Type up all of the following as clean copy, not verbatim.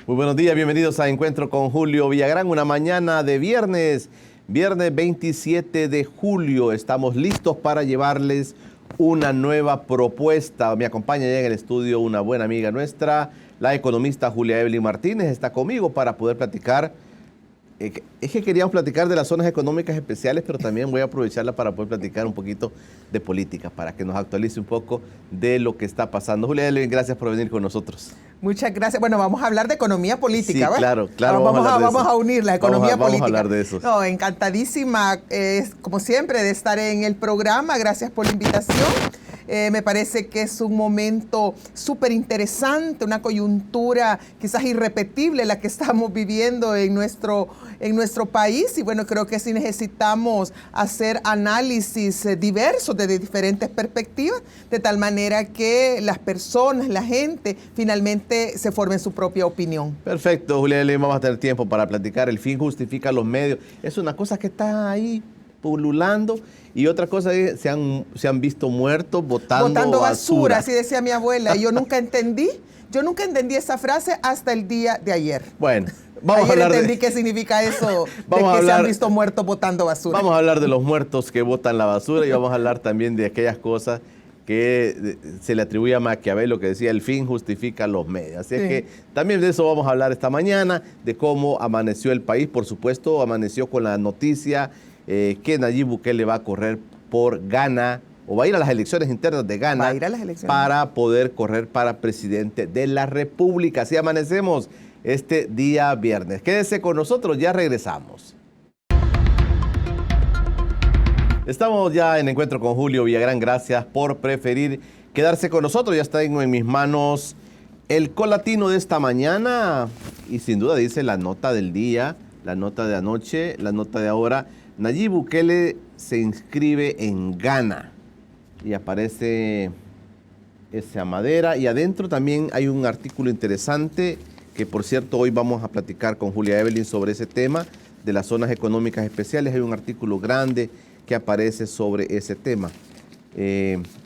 Muy buenos días, bienvenidos a Encuentro con Julio Villagrán, una mañana de viernes 27 de julio. Estamos listos para llevarles una nueva propuesta. Me acompaña ya en el estudio una buena amiga nuestra, la economista Julia Evelyn Martínez. Está conmigo para poder platicar. Es que queríamos platicar de las zonas económicas especiales, pero también voy a aprovecharla para poder platicar un poquito de política, para que nos actualice un poco de lo que está pasando. Julia Evelyn, gracias por venir con nosotros. Muchas gracias. Bueno, vamos a hablar de economía política, sí, ¿verdad? Claro. Vamos a unir la economía política. Vamos a hablar de eso. No, encantadísima, como siempre, de estar en el programa. Gracias por la invitación. Me parece que es un momento súper interesante, una coyuntura quizás irrepetible la que estamos viviendo en nuestro país. Y bueno, creo que sí necesitamos hacer análisis diversos desde diferentes perspectivas, de tal manera que las personas, la gente, finalmente se formen su propia opinión. Perfecto, Julia, vamos a tener tiempo para platicar. El fin justifica los medios. Es una cosa que está ahí pululando, y otra cosa es se han visto muertos botando basura. Así decía mi abuela. Yo nunca entendí esa frase hasta el día de ayer. Bueno, entendí qué significa eso se han visto muertos botando basura. Vamos a hablar de los muertos que botan la basura, y vamos a hablar también de aquellas cosas que se le atribuye a Maquiavelo, que decía el fin justifica los medios. Así es que también de eso vamos a hablar esta mañana, de cómo amaneció el país. Por supuesto, amaneció con la noticia que Nayib Bukele va a correr por Ghana, o va a ir a las elecciones internas de Ghana para poder correr para presidente de la República. Así amanecemos este día viernes. Quédese con nosotros, ya regresamos. Estamos ya en Encuentro con Julio Villagrán. Gracias por preferir quedarse con nosotros. Ya está en mis manos el colatino de esta mañana, y sin duda dice la nota del día, la nota de anoche, la nota de ahora. Nayib Bukele se inscribe en Ghana, y aparece esa madera, y adentro también hay un artículo interesante que, por cierto, hoy vamos a platicar con Julia Evelyn sobre ese tema de las zonas económicas especiales. Hay un artículo grande que aparece sobre ese tema.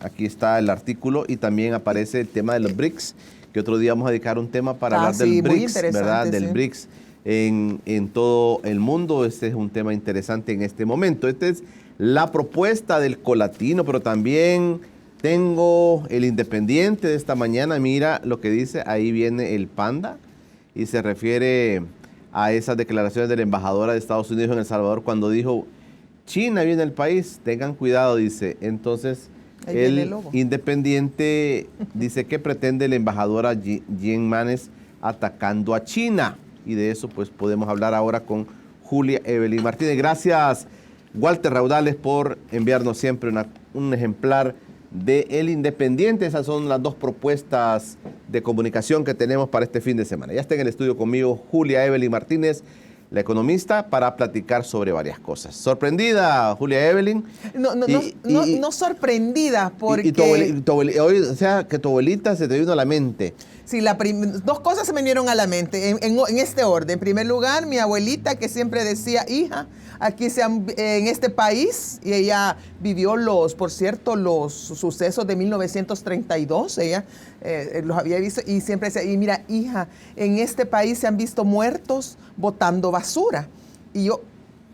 Aquí está el artículo, y también aparece el tema de los BRICS, que otro día vamos a dedicar un tema para hablar del BRICS, ¿verdad? Del BRICS en todo el mundo. Este es un tema interesante en este momento. Esta es la propuesta del colatino, pero también tengo el Independiente de esta mañana. Mira lo que dice, ahí viene el panda, y se refiere a esas declaraciones de la embajadora de Estados Unidos en El Salvador cuando dijo: China viene al país, tengan cuidado, dice. Entonces, el Independiente dice que pretende la embajadora Jean Manes atacando a China. Y de eso pues podemos hablar ahora con Julia Evelyn Martínez. Gracias, Walter Raudales, por enviarnos siempre un ejemplar de El Independiente. Esas son las dos propuestas de comunicación que tenemos para este fin de semana. Ya está en el estudio conmigo Julia Evelyn Martínez, la economista, para platicar sobre varias cosas. ¿Sorprendida, Julia Evelyn? No sorprendida, porque... o sea, que tu abuelita se te vino a la mente. Sí, dos cosas se me vinieron a la mente, en este orden. En primer lugar, mi abuelita, que siempre decía: hija, aquí en este país, y ella vivió los sucesos de 1932, ella los había visto, y siempre decía: y mira, hija, en este país se han visto muertos botando basura. Y yo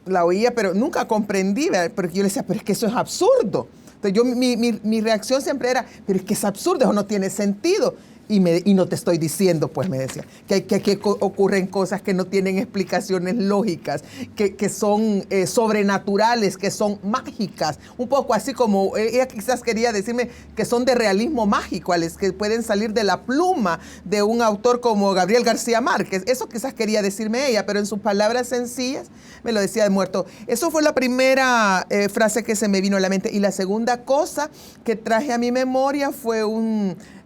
la oía, pero nunca comprendí, ¿verdad? Porque yo le decía: pero es que eso es absurdo. Entonces mi reacción siempre era: pero es que es absurdo, eso no tiene sentido. Y no te estoy diciendo, pues me decía, que ocurren cosas que no tienen explicaciones lógicas, que son sobrenaturales, que son mágicas. Un poco así como ella quizás quería decirme que son de realismo mágico, que pueden salir de la pluma de un autor como Gabriel García Márquez. Eso quizás quería decirme ella, pero en sus palabras sencillas me lo decía de muerto. Eso fue la primera frase que se me vino a la mente. Y la segunda cosa que traje a mi memoria fue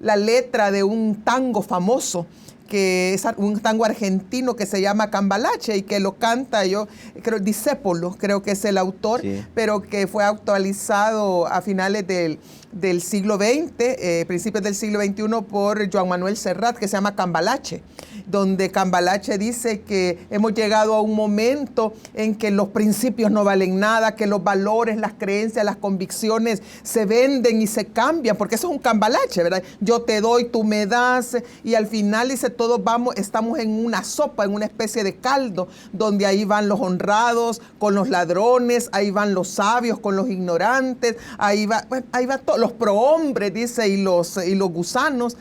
la letra de un tango famoso, que es un tango argentino que se llama Cambalache, y que lo canta, yo creo, Discépolo, creo que es el autor, sí, pero que fue actualizado a finales del del siglo XX, principios del siglo XXI, por Joan Manuel Serrat, que se llama Cambalache, donde Cambalache dice que hemos llegado a un momento en que los principios no valen nada, que los valores, las creencias, las convicciones se venden y se cambian, porque eso es un cambalache, ¿verdad? Yo te doy, tú me das, y al final dice, todos estamos en una sopa, en una especie de caldo, donde ahí van los honrados con los ladrones, ahí van los sabios con los ignorantes, ahí va todo, los prohombres, dice, y los gusanos,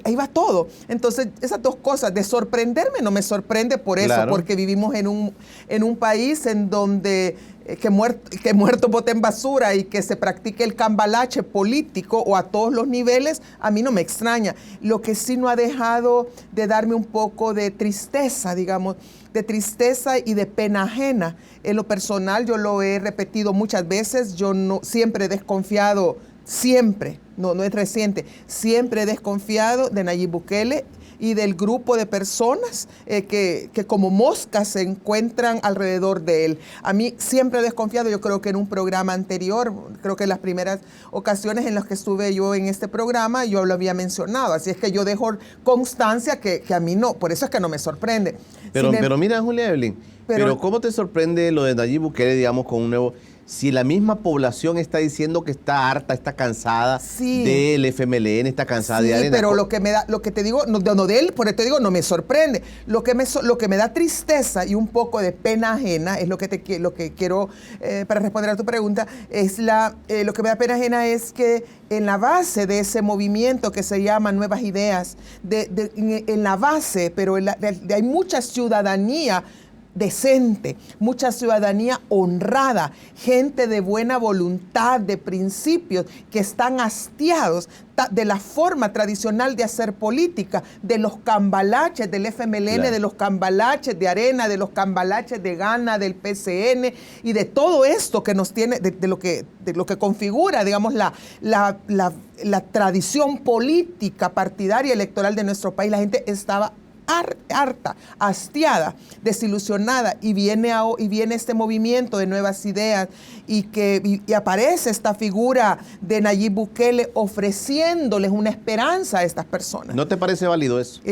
ahí va todo. Entonces, esas dos cosas, de sorprenderme, no me sorprende por eso, claro, porque vivimos en un país en donde que muerto bote en basura y que se practique el cambalache político o a todos los niveles, a mí no me extraña. Lo que sí no ha dejado de darme un poco de tristeza, digamos, de tristeza y de pena ajena. En lo personal, yo lo he repetido muchas veces, yo no siempre he desconfiado, siempre, no es reciente, siempre he desconfiado de Nayib Bukele y del grupo de personas que como moscas se encuentran alrededor de él. A mí siempre he desconfiado, yo creo que en un programa anterior, creo que en las primeras ocasiones en las que estuve yo en este programa, yo lo había mencionado, así es que yo dejo constancia que a mí no, por eso es que no me sorprende. Pero mira, Julia Evelyn, pero ¿cómo te sorprende lo de Nayib Bukele, digamos, con un nuevo... Si la misma población está diciendo que está harta, está cansada del FMLN, está cansada de Arena. Pero lo que te digo, no de él, por eso te digo, no me sorprende. Lo que me da tristeza y un poco de pena ajena, es lo que quiero, para responder a tu pregunta, es lo que me da pena ajena es que en la base de ese movimiento que se llama Nuevas Ideas, en la base, pero hay mucha ciudadanía decente, mucha ciudadanía honrada, gente de buena voluntad, de principios, que están hastiados de la forma tradicional de hacer política, de los cambalaches del FMLN, claro, de los cambalaches de Arena, de los cambalaches de Gana, del PCN y de todo esto que nos tiene, de lo que configura, digamos, la tradición política, partidaria, electoral de nuestro país. La gente estaba harta, hastiada, desilusionada, y viene este movimiento de Nuevas Ideas y aparece esta figura de Nayib Bukele ofreciéndoles una esperanza a estas personas. ¿No te parece válido eso?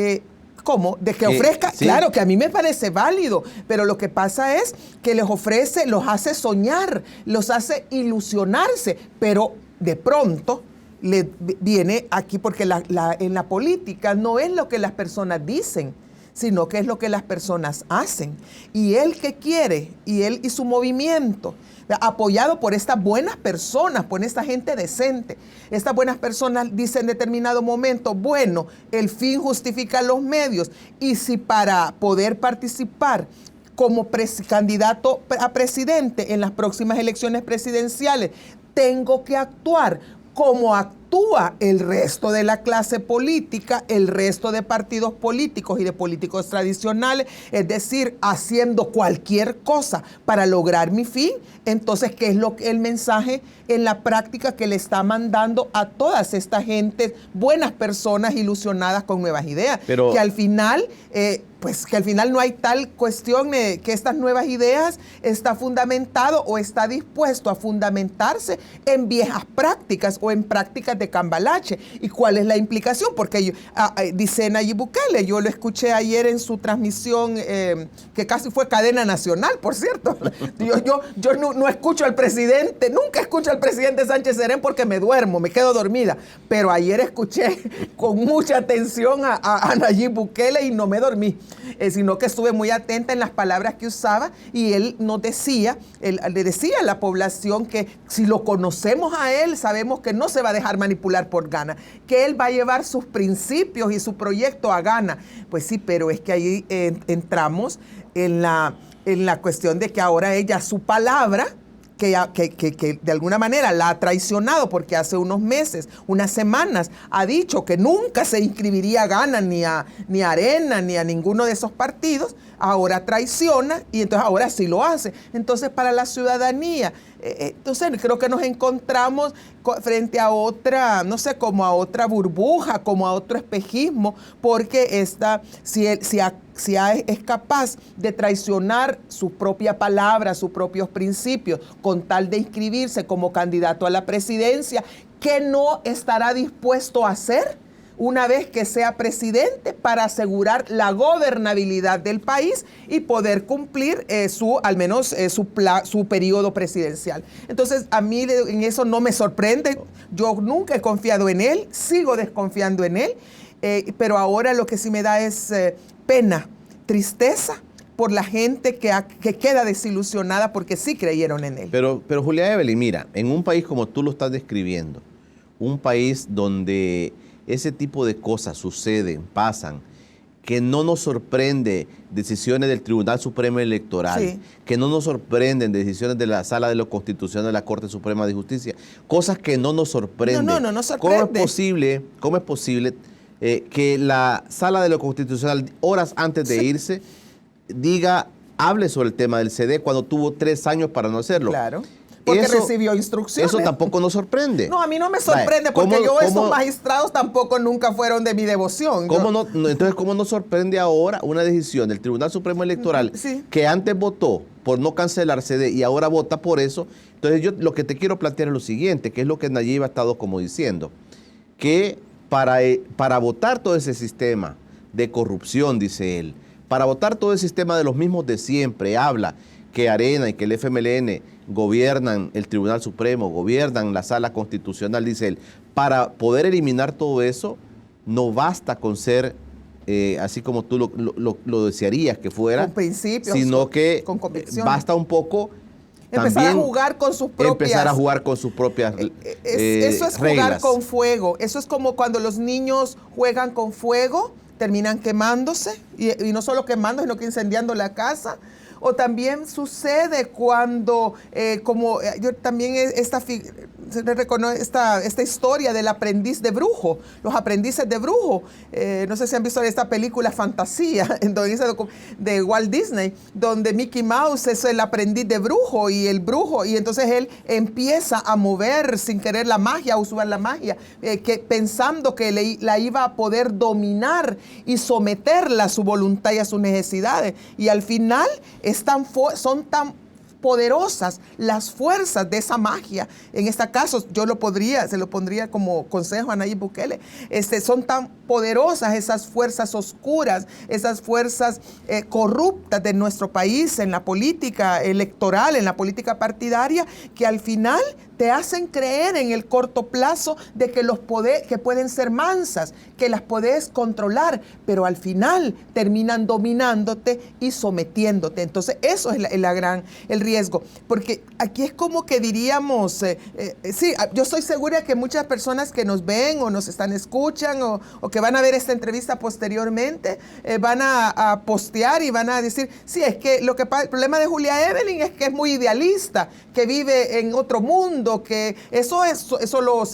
¿Cómo? De que ofrezca, sí. Claro que a mí me parece válido, pero lo que pasa es que les ofrece, los hace soñar, los hace ilusionarse, pero de pronto le viene aquí, porque en la política no es lo que las personas dicen, sino que es lo que las personas hacen. Y él que quiere, y él y su movimiento, apoyado por estas buenas personas, por esta gente decente, estas buenas personas dicen en determinado momento, bueno, el fin justifica los medios, y si para poder participar como candidato a presidente en las próximas elecciones presidenciales, tengo que actuar como actúa el resto de la clase política, el resto de partidos políticos y de políticos tradicionales, es decir, haciendo cualquier cosa para lograr mi fin. Entonces, ¿qué es el mensaje en la práctica que le está mandando a todas estas gentes, buenas personas ilusionadas con nuevas ideas? Pero que al final... que al final no hay tal cuestión que estas nuevas ideas está fundamentado o está dispuesto a fundamentarse en viejas prácticas o en prácticas de cambalache. ¿Y cuál es la implicación? Porque dice Nayib Bukele, yo lo escuché ayer en su transmisión, que casi fue cadena nacional, por cierto. Yo no escucho al presidente, nunca escucho al presidente Sánchez Serén porque me duermo, me quedo dormida. Pero ayer escuché con mucha atención a Nayib Bukele y no me dormí. Sino que estuve muy atenta en las palabras que usaba, y él le decía a la población que si lo conocemos a él, sabemos que no se va a dejar manipular por Gana, que él va a llevar sus principios y su proyecto a Gana. Pues sí, pero es que ahí entramos en la cuestión de que ahora ella, su palabra, que de alguna manera la ha traicionado, porque hace unos meses, unas semanas, ha dicho que nunca se inscribiría a Gana, ni a Arena, ni a ninguno de esos partidos. Ahora traiciona y entonces ahora sí lo hace. Entonces, para la ciudadanía, entonces creo que nos encontramos frente a otra, no sé, como a otra burbuja, como a otro espejismo, porque si es capaz de traicionar su propia palabra, sus propios principios, con tal de inscribirse como candidato a la presidencia, ¿qué no estará dispuesto a hacer una vez que sea presidente para asegurar la gobernabilidad del país y poder cumplir al menos su periodo presidencial? Entonces, a mí en eso no me sorprende. Yo nunca he confiado en él, sigo desconfiando en él, pero ahora lo que sí me da es pena, tristeza por la gente que queda desilusionada porque sí creyeron en él. Pero Julia Evelyn, mira, en un país como tú lo estás describiendo, un país donde ese tipo de cosas suceden, pasan, que no nos sorprende decisiones del Tribunal Supremo Electoral, sí, que no nos sorprenden decisiones de la Sala de lo Constitucional de la Corte Suprema de Justicia, cosas que no nos sorprenden. No nos sorprende. ¿Cómo es posible que la Sala de lo Constitucional, horas antes de irse, hable sobre el tema del CD cuando tuvo 3 años para no hacerlo? Claro. Porque recibió instrucciones. Eso tampoco nos sorprende. No, a mí no me sorprende, porque esos magistrados tampoco nunca fueron de mi devoción. Entonces, ¿cómo nos sorprende ahora una decisión del Tribunal Supremo Electoral, sí, que antes votó por no cancelar CD y ahora vota por eso? Entonces, yo lo que te quiero plantear es lo siguiente, que es lo que Nayib ha estado como diciendo, que para votar todo ese sistema de corrupción, dice él, para votar todo el sistema de los mismos de siempre, habla que Arena y que el FMLN gobiernan el Tribunal Supremo, gobiernan la Sala Constitucional, dice él. Para poder eliminar todo eso, no basta con ser, así como tú lo desearías que fuera, con principios, sino que con convicciones. Basta un poco empezar a jugar con sus propias eso es reglas. Jugar con fuego. Eso es como cuando los niños juegan con fuego, terminan quemándose, y no solo quemando, sino que incendiando la casa. O también sucede cuando, yo también esta historia del aprendiz de brujo, los aprendices de brujo. No sé si han visto esta película Fantasía de Walt Disney, donde Mickey Mouse es el aprendiz de brujo, y entonces él empieza a mover sin querer la magia, a usar la magia, pensando que la iba a poder dominar y someterla a su voluntad y a sus necesidades. Y al final son tan poderosas las fuerzas de esa magia. En este caso, se lo pondría como consejo a Nayib Bukele. Son tan poderosas esas fuerzas oscuras, esas fuerzas corruptas de nuestro país en la política electoral, en la política partidaria, que al final te hacen creer en el corto plazo de que pueden ser mansas, que las puedes controlar, pero al final terminan dominándote y sometiéndote. Entonces, eso es el riesgo, porque aquí es como que diríamos, sí, yo estoy segura que muchas personas que nos ven o nos escuchan o que van a ver esta entrevista posteriormente, van a postear y van a decir, sí, es que el problema de Julia Evelyn es que es muy idealista, que vive en otro mundo, que eso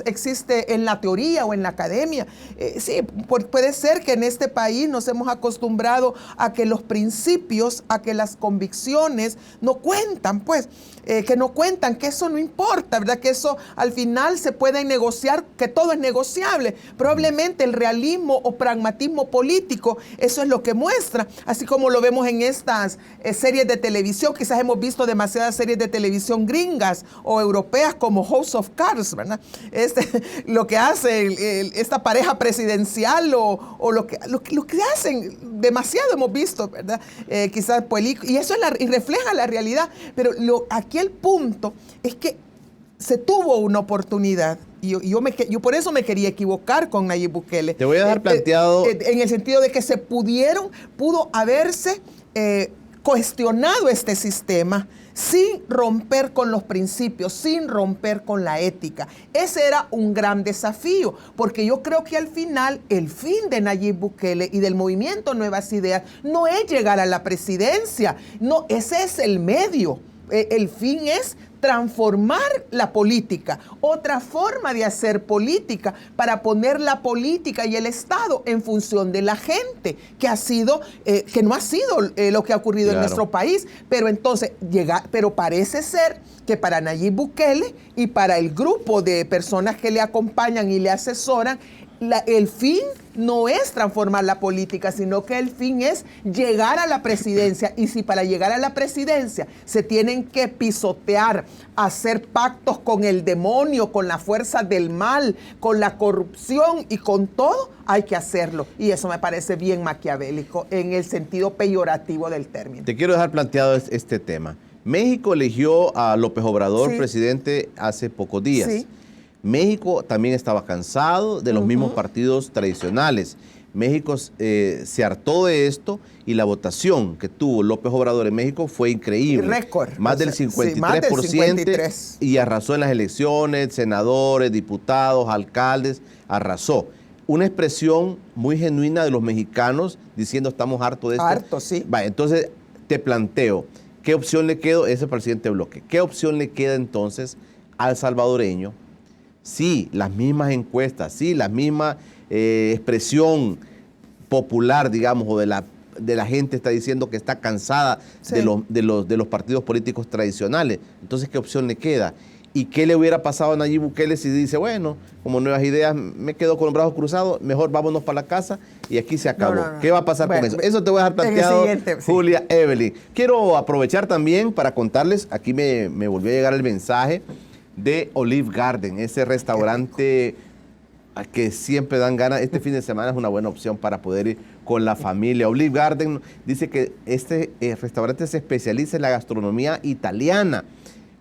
existe en la teoría o en la academia. Sí, puede ser que en este país nos hemos acostumbrado a que los principios, a que las convicciones no cuentan, que eso no importa, ¿verdad? Que eso al final se puede negociar, que todo es negociable. Probablemente el realismo o pragmatismo político, eso es lo que muestra, así como lo vemos en estas series de televisión. Quizás hemos visto demasiadas series de televisión gringas o europeas como House of Cards, ¿verdad? Lo que hace esta pareja presidencial o lo que hacen, demasiado hemos visto, ¿verdad? Quizás y eso y refleja la realidad, pero aquí el punto es que se tuvo una oportunidad. Yo por eso me quería equivocar con Nayib Bukele. Te voy a dejar planteado. En el sentido de que pudo haberse cuestionado este sistema sin romper con los principios, sin romper con la ética. Ese era un gran desafío, porque yo creo que al final el fin de Nayib Bukele y del movimiento Nuevas Ideas no es llegar a la presidencia, no, ese es el medio. El fin es transformar la política, otra forma de hacer política, para poner la política y el Estado en función de la gente, que no ha sido lo que ha ocurrido en nuestro país. Pero entonces pero parece ser que para Nayib Bukele y para el grupo de personas que le acompañan y le asesoran, el fin no es transformar la política, sino que el fin es llegar a la presidencia. Y si para llegar a la presidencia se tienen que pisotear, hacer pactos con el demonio, con la fuerza del mal, con la corrupción y con todo, hay que hacerlo. Y eso me parece bien maquiavélico en el sentido peyorativo del término. Te quiero dejar planteado este tema. México eligió a López Obrador presidente hace pocos días. Sí. México también estaba cansado de los mismos partidos tradicionales. México se hartó de esto y la votación que tuvo López Obrador en México fue increíble. Récord. Más del 53%, y arrasó en las elecciones, senadores, diputados, alcaldes, arrasó. Una expresión muy genuina de los mexicanos diciendo estamos hartos de esto. Harto, sí. Entonces te planteo, ¿qué opción le queda? Ese es para el siguiente bloque. ¿Qué opción le queda entonces al salvadoreño? Sí, las mismas encuestas, sí, la misma expresión popular, digamos, o de la gente está diciendo que está cansada de los partidos políticos tradicionales. Entonces, ¿qué opción le queda? ¿Y qué le hubiera pasado a Nayib Bukele si dice, bueno, como nuevas ideas, me quedo con los brazos cruzados, mejor vámonos para la casa y aquí se acabó? No. ¿Qué va a pasar con eso? Eso te voy a dejar planteado, Julia Evelyn. Quiero aprovechar también para contarles, aquí me volvió a llegar el mensaje de Olive Garden, ese restaurante que siempre dan ganas. Este fin de semana es una buena opción para poder ir con la familia. Olive Garden dice que este restaurante se especializa en la gastronomía italiana,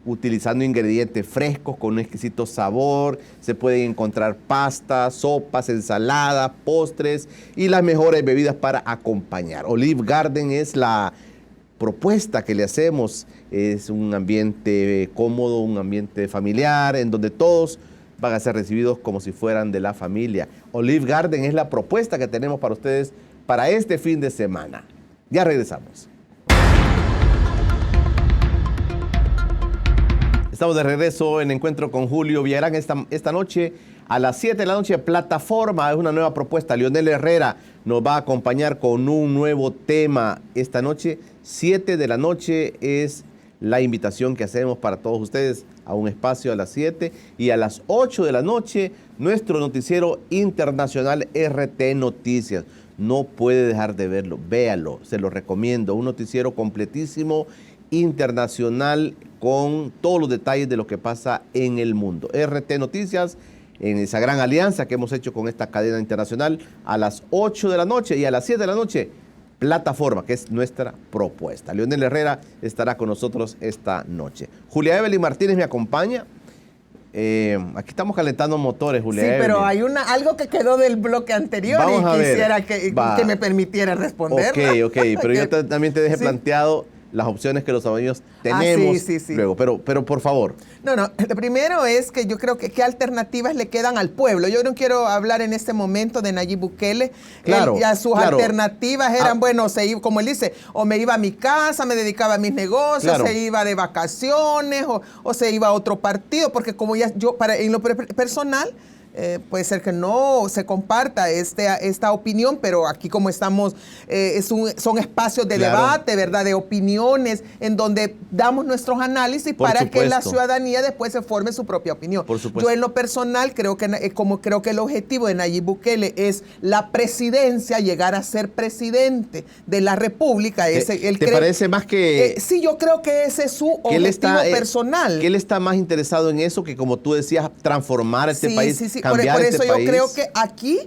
utilizando ingredientes frescos con un exquisito sabor. Se pueden encontrar pastas, sopas, ensaladas, postres y las mejores bebidas para acompañar. Olive Garden es la propuesta que le hacemos. Es un ambiente cómodo, un ambiente familiar, en donde todos van a ser recibidos como si fueran de la familia. Olive Garden es la propuesta que tenemos para ustedes para este fin de semana. Ya regresamos. Estamos de regreso en Encuentro con Julio Villarán esta noche a las 7 de la noche. Plataforma es una nueva propuesta. Leonel Herrera nos va a acompañar con un nuevo tema esta noche. 7 de la noche es la invitación que hacemos para todos ustedes a un espacio a las 7 y a las 8 de la noche nuestro noticiero internacional RT Noticias. No puede dejar de verlo, véalo, se lo recomiendo. Un noticiero completísimo, internacional, con todos los detalles de lo que pasa en el mundo. RT Noticias, en esa gran alianza que hemos hecho con esta cadena internacional, a las 8 de la noche y a las 7 de la noche, Plataforma, que es nuestra propuesta. Leonel Herrera estará con nosotros esta noche. Julia Evelyn Martínez me acompaña. Aquí estamos calentando motores, Julia Evelyn. Sí, pero hay algo que quedó del bloque anterior. Vamos y quisiera que me permitiera responder. Ok, pero yo también te dejé planteado las opciones que los salvadoreños tenemos luego, pero por favor. No, lo primero es que yo creo que qué alternativas le quedan al pueblo. Yo no quiero hablar en este momento de Nayib Bukele. Sus alternativas eran, como él dice, o me iba a mi casa, me dedicaba a mis negocios, se iba de vacaciones, o se iba a otro partido, porque como en lo personal, puede ser que no se comparta esta opinión, pero aquí como estamos, son espacios de debate, ¿verdad? De opiniones, en donde damos nuestros análisis para que la ciudadanía después se forme su propia opinión. Por supuesto. Yo en lo personal creo que el objetivo de Nayib Bukele es la presidencia, llegar a ser presidente de la República. ¿Te parece más que...? Sí, yo creo que ese es su objetivo personal. Que él está más interesado en eso que, como tú decías, transformar este país. Por eso yo creo que aquí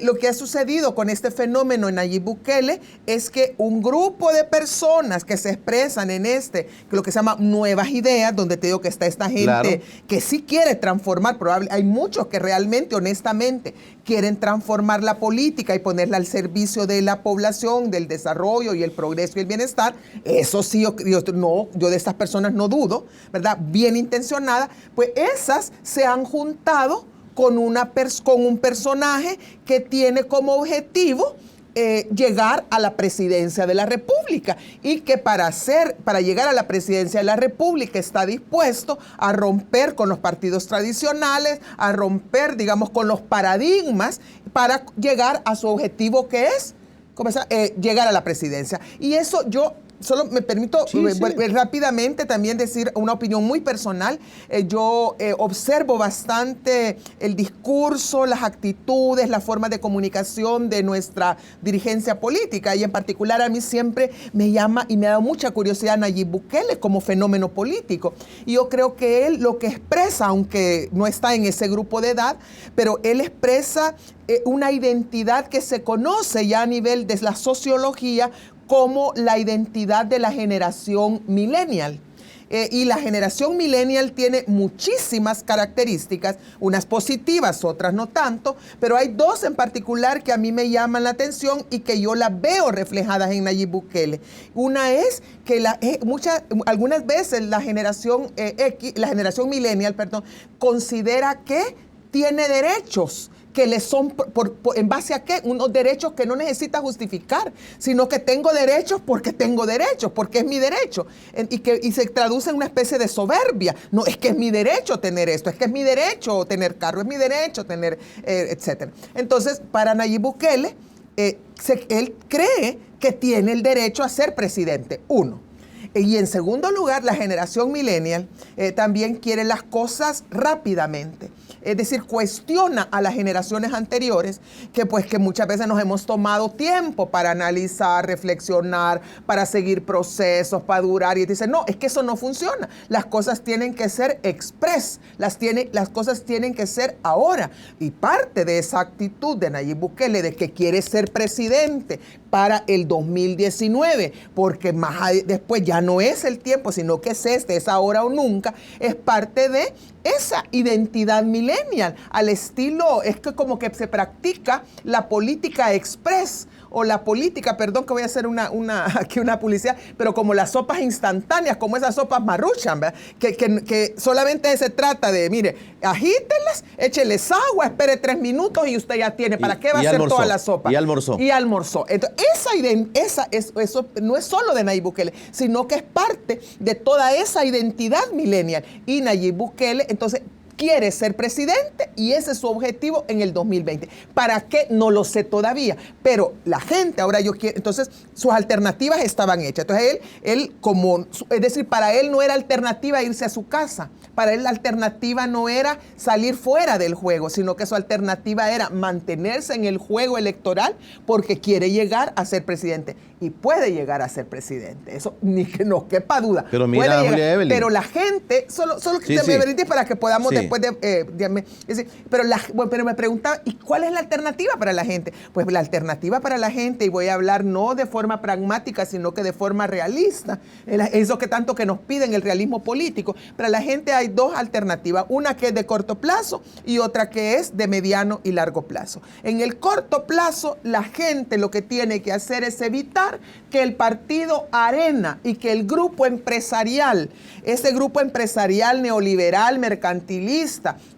lo que ha sucedido con este fenómeno en Nayib Bukele es que un grupo de personas que se expresan en lo que se llama nuevas ideas, donde te digo que está esta gente que sí quiere transformar, hay muchos que realmente, honestamente, quieren transformar la política y ponerla al servicio de la población, del desarrollo y el progreso y el bienestar. Eso sí, yo de estas personas no dudo, ¿verdad? Bien intencionadas, pues esas se han juntado con un personaje que tiene como objetivo llegar a la presidencia de la República y que para llegar a la presidencia de la República está dispuesto a romper con los partidos tradicionales, a romper, digamos, con los paradigmas para llegar a su objetivo, que es llegar a la presidencia. Y eso yo solo me permito rápidamente también decir una opinión muy personal. Yo observo bastante el discurso, las actitudes, la forma de comunicación de nuestra dirigencia política, y en particular a mí siempre me llama y me ha dado mucha curiosidad Nayib Bukele como fenómeno político. Y yo creo que él lo que expresa, aunque no está en ese grupo de edad, pero él expresa una identidad que se conoce ya a nivel de la sociología como la identidad de la generación millennial. Y la generación millennial tiene muchísimas características, unas positivas, otras no tanto, pero hay dos en particular que a mí me llaman la atención y que yo las veo reflejadas en Nayib Bukele. Una es que algunas veces la generación millennial, considera que tiene derechos que le son, ¿en base a qué? Unos derechos que no necesita justificar, sino que tengo derechos, porque es mi derecho. Y se traduce en una especie de soberbia. No, es que es mi derecho tener esto, es que es mi derecho tener carro, es mi derecho tener, etcétera. Entonces, para Nayib Bukele, él cree que tiene el derecho a ser presidente, uno. Y en segundo lugar, la generación millennial también quiere las cosas rápidamente. Es decir, cuestiona a las generaciones anteriores que muchas veces nos hemos tomado tiempo para analizar, reflexionar, para seguir procesos, para durar. Y dice, no, es que eso no funciona. Las cosas tienen que ser express, las cosas tienen que ser ahora. Y parte de esa actitud de Nayib Bukele de que quiere ser presidente para el 2019, porque después ya no es el tiempo, sino que es ahora o nunca, es parte de esa identidad millennial, al estilo, es que como que se practica la política express, o la política, perdón que voy a hacer aquí una publicidad, pero como las sopas instantáneas, como esas sopas Maruchan, ¿verdad? Que solamente se trata de, mire, agítelas, écheles agua, espere 3 minutos y usted ya tiene. ¿Para qué va a hacer toda la sopa? Y almorzó. Entonces, eso no es solo de Nayib Bukele, sino que es parte de toda esa identidad millennial. Y Nayib Bukele, entonces, quiere ser presidente y ese es su objetivo en el 2020. ¿Para qué? No lo sé todavía, pero la gente ahora entonces sus alternativas estaban hechas. Entonces es decir, para él no era alternativa irse a su casa, para él la alternativa no era salir fuera del juego, sino que su alternativa era mantenerse en el juego electoral porque quiere llegar a ser presidente y puede llegar a ser presidente. Eso ni que no quepa duda. Pero mira, Julia Evelyn. Pero la gente, solo que me permitís para que podamos después pero me preguntaba, ¿y cuál es la alternativa para la gente? Pues la alternativa para la gente, y voy a hablar no de forma pragmática, sino que de forma realista, eso que tanto que nos piden el realismo político, para la gente hay dos alternativas, una que es de corto plazo y otra que es de mediano y largo plazo. En el corto plazo, la gente lo que tiene que hacer es evitar que el partido Arena y que el grupo empresarial, ese grupo empresarial neoliberal, mercantilista,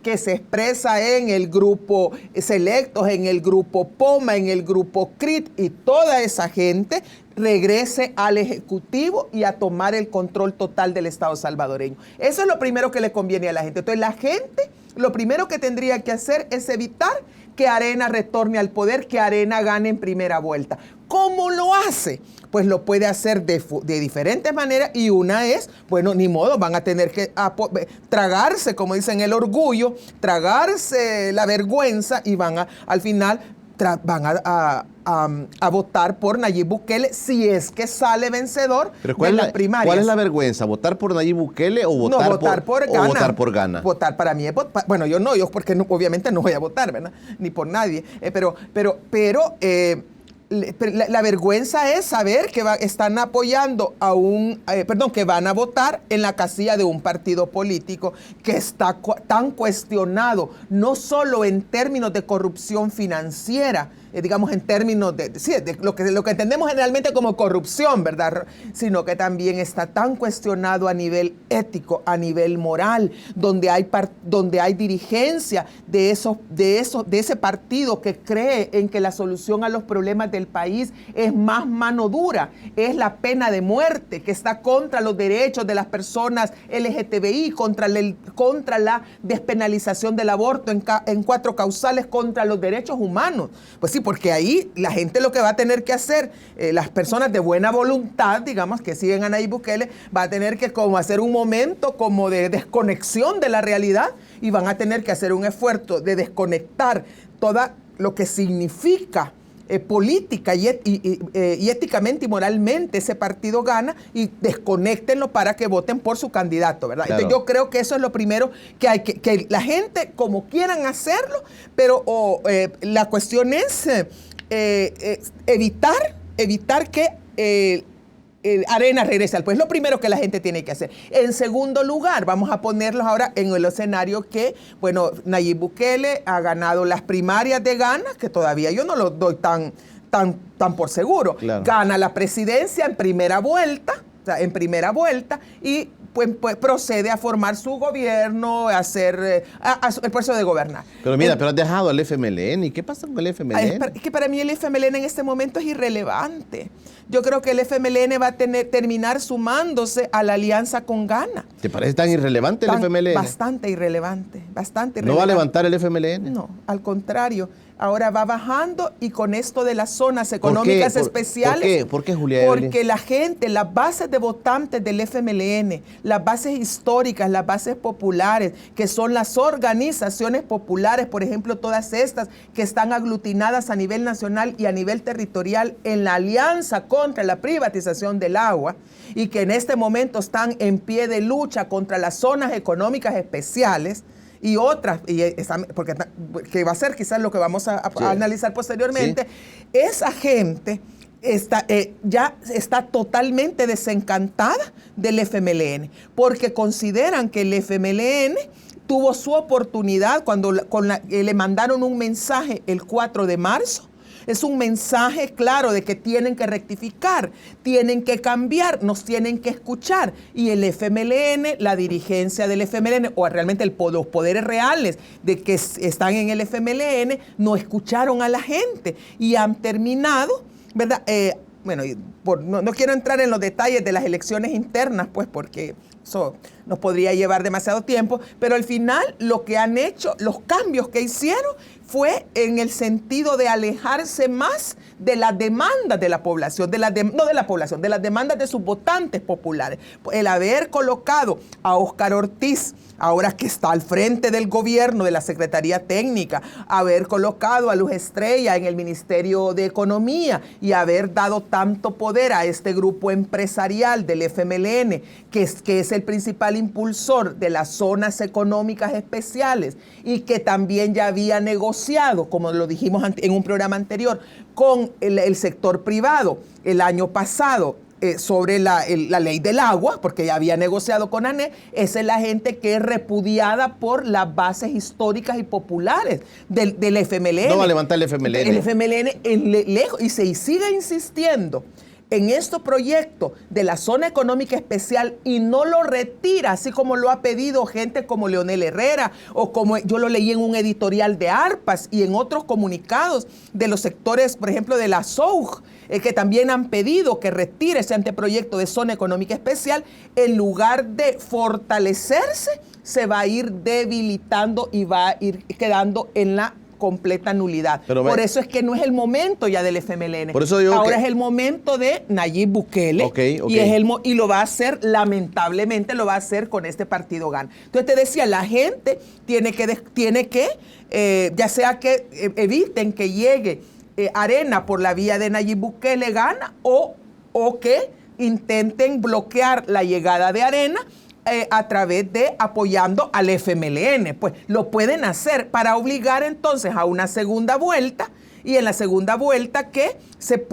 que se expresa en el grupo Selectos, en el grupo Poma, en el grupo CRIT y toda esa gente regrese al Ejecutivo y a tomar el control total del Estado salvadoreño. Eso es lo primero que le conviene a la gente. Entonces la gente lo primero que tendría que hacer es evitar que Arena retorne al poder, que Arena gane en primera vuelta. ¿Cómo lo hace? Pues lo puede hacer de diferentes maneras y una es, bueno, ni modo, van a tener que tragarse, como dicen, el orgullo, tragarse la vergüenza y al final a votar por Nayib Bukele si es que sale vencedor de las primarias. ¿Cuál es la vergüenza? ¿Votar por Nayib Bukele o votar por Gana? Votar para mí es bueno, yo porque obviamente no voy a votar, ¿verdad? Ni por nadie. Pero la vergüenza es saber que están apoyando que van a votar en la casilla de un partido político que está tan cuestionado, no solo en términos de corrupción financiera, digamos en términos de lo que entendemos generalmente como corrupción, ¿verdad? Sino que también está tan cuestionado a nivel ético, a nivel moral, donde hay dirigencia de ese partido que cree en que la solución a los problemas del del país es más mano dura, es la pena de muerte, que está contra los derechos de las personas LGTBI, contra la despenalización del aborto en 4 causales, contra los derechos humanos. Pues sí, porque ahí la gente lo que va a tener que hacer, las personas de buena voluntad, digamos, que siguen a Nayib Bukele, va a tener que como hacer un momento como de desconexión de la realidad y van a tener que hacer un esfuerzo de desconectar todo lo que significa política y éticamente y moralmente ese partido gana y desconéctenlo para que voten por su candidato, ¿verdad? Claro. Entonces yo creo que eso es lo primero que hay que la gente como quieran hacerlo, pero la cuestión es evitar que Arena regrese al poder. Es lo primero que la gente tiene que hacer. En segundo lugar, vamos a ponerlos ahora en el escenario que, bueno, Nayib Bukele ha ganado las primarias de Ghana, que todavía yo no lo doy tan por seguro. Claro. Gana la presidencia en primera vuelta, y pues procede a formar su gobierno, a hacer el proceso de gobernar. Pero mira, pero has dejado al FMLN. ¿Y qué pasa con el FMLN? Es que para mí el FMLN en este momento es irrelevante. Yo creo que el FMLN va a terminar sumándose a la alianza con Ghana. ¿Te parece tan irrelevante el FMLN? Bastante irrelevante. ¿No va a levantar el FMLN? No, al contrario. Ahora va bajando y con esto de las zonas económicas especiales. ¿Por qué, Julia? Porque la gente, las bases de votantes del FMLN, las bases históricas, las bases populares, que son las organizaciones populares, por ejemplo, todas estas que están aglutinadas a nivel nacional y a nivel territorial en la alianza contra la privatización del agua y que en este momento están en pie de lucha contra las zonas económicas especiales, y otras, porque que va a ser quizás lo que vamos a analizar posteriormente, sí. Esa gente ya está totalmente desencantada del FMLN, porque consideran que el FMLN tuvo su oportunidad cuando le mandaron un mensaje el 4 de marzo. Es un mensaje claro de que tienen que rectificar, tienen que cambiar, nos tienen que escuchar. Y el FMLN, la dirigencia del FMLN, o realmente los poderes reales de que están en el FMLN, no escucharon a la gente y han terminado, ¿verdad? No quiero entrar en los detalles de las elecciones internas, pues porque eso nos podría llevar demasiado tiempo, pero al final lo que han hecho, los cambios que hicieron fue en el sentido de alejarse más de las demandas de la población, de las demandas de sus votantes populares. El haber colocado a Óscar Ortiz, ahora que está al frente del gobierno, de la Secretaría Técnica, haber colocado a Luz Estrella en el Ministerio de Economía y haber dado tanto poder a este grupo empresarial del FMLN, que es el principal impulsor de las zonas económicas especiales y que también ya había negociado, como lo dijimos en un programa anterior, con el sector privado el año pasado, sobre la ley del agua, porque ya había negociado con ANE. Esa es la gente que es repudiada por las bases históricas y populares del FMLN. No va a levantar el FMLN. El FMLN lejos, y se sigue insistiendo en estos proyectos de la zona económica especial y no lo retira, así como lo ha pedido gente como Leonel Herrera, o como yo lo leí en un editorial de ARPAS y en otros comunicados de los sectores, por ejemplo, de la SOUG, que también han pedido que retire ese anteproyecto de zona económica especial. En lugar de fortalecerse, se va a ir debilitando y va a ir quedando en la completa nulidad. Por eso es que no es el momento ya del FMLN. Por eso digo ahora es el momento de Nayib Bukele. Okay. Y lo va a hacer, lamentablemente, lo va a hacer con este partido GAN. Entonces te decía, la gente tiene que ya sea que eviten que llegue Arena por la vía de Nayib Bukele gana o que intenten bloquear la llegada de Arena a través de apoyando al FMLN. Pues lo pueden hacer para obligar entonces a una segunda vuelta, y en la segunda vuelta que se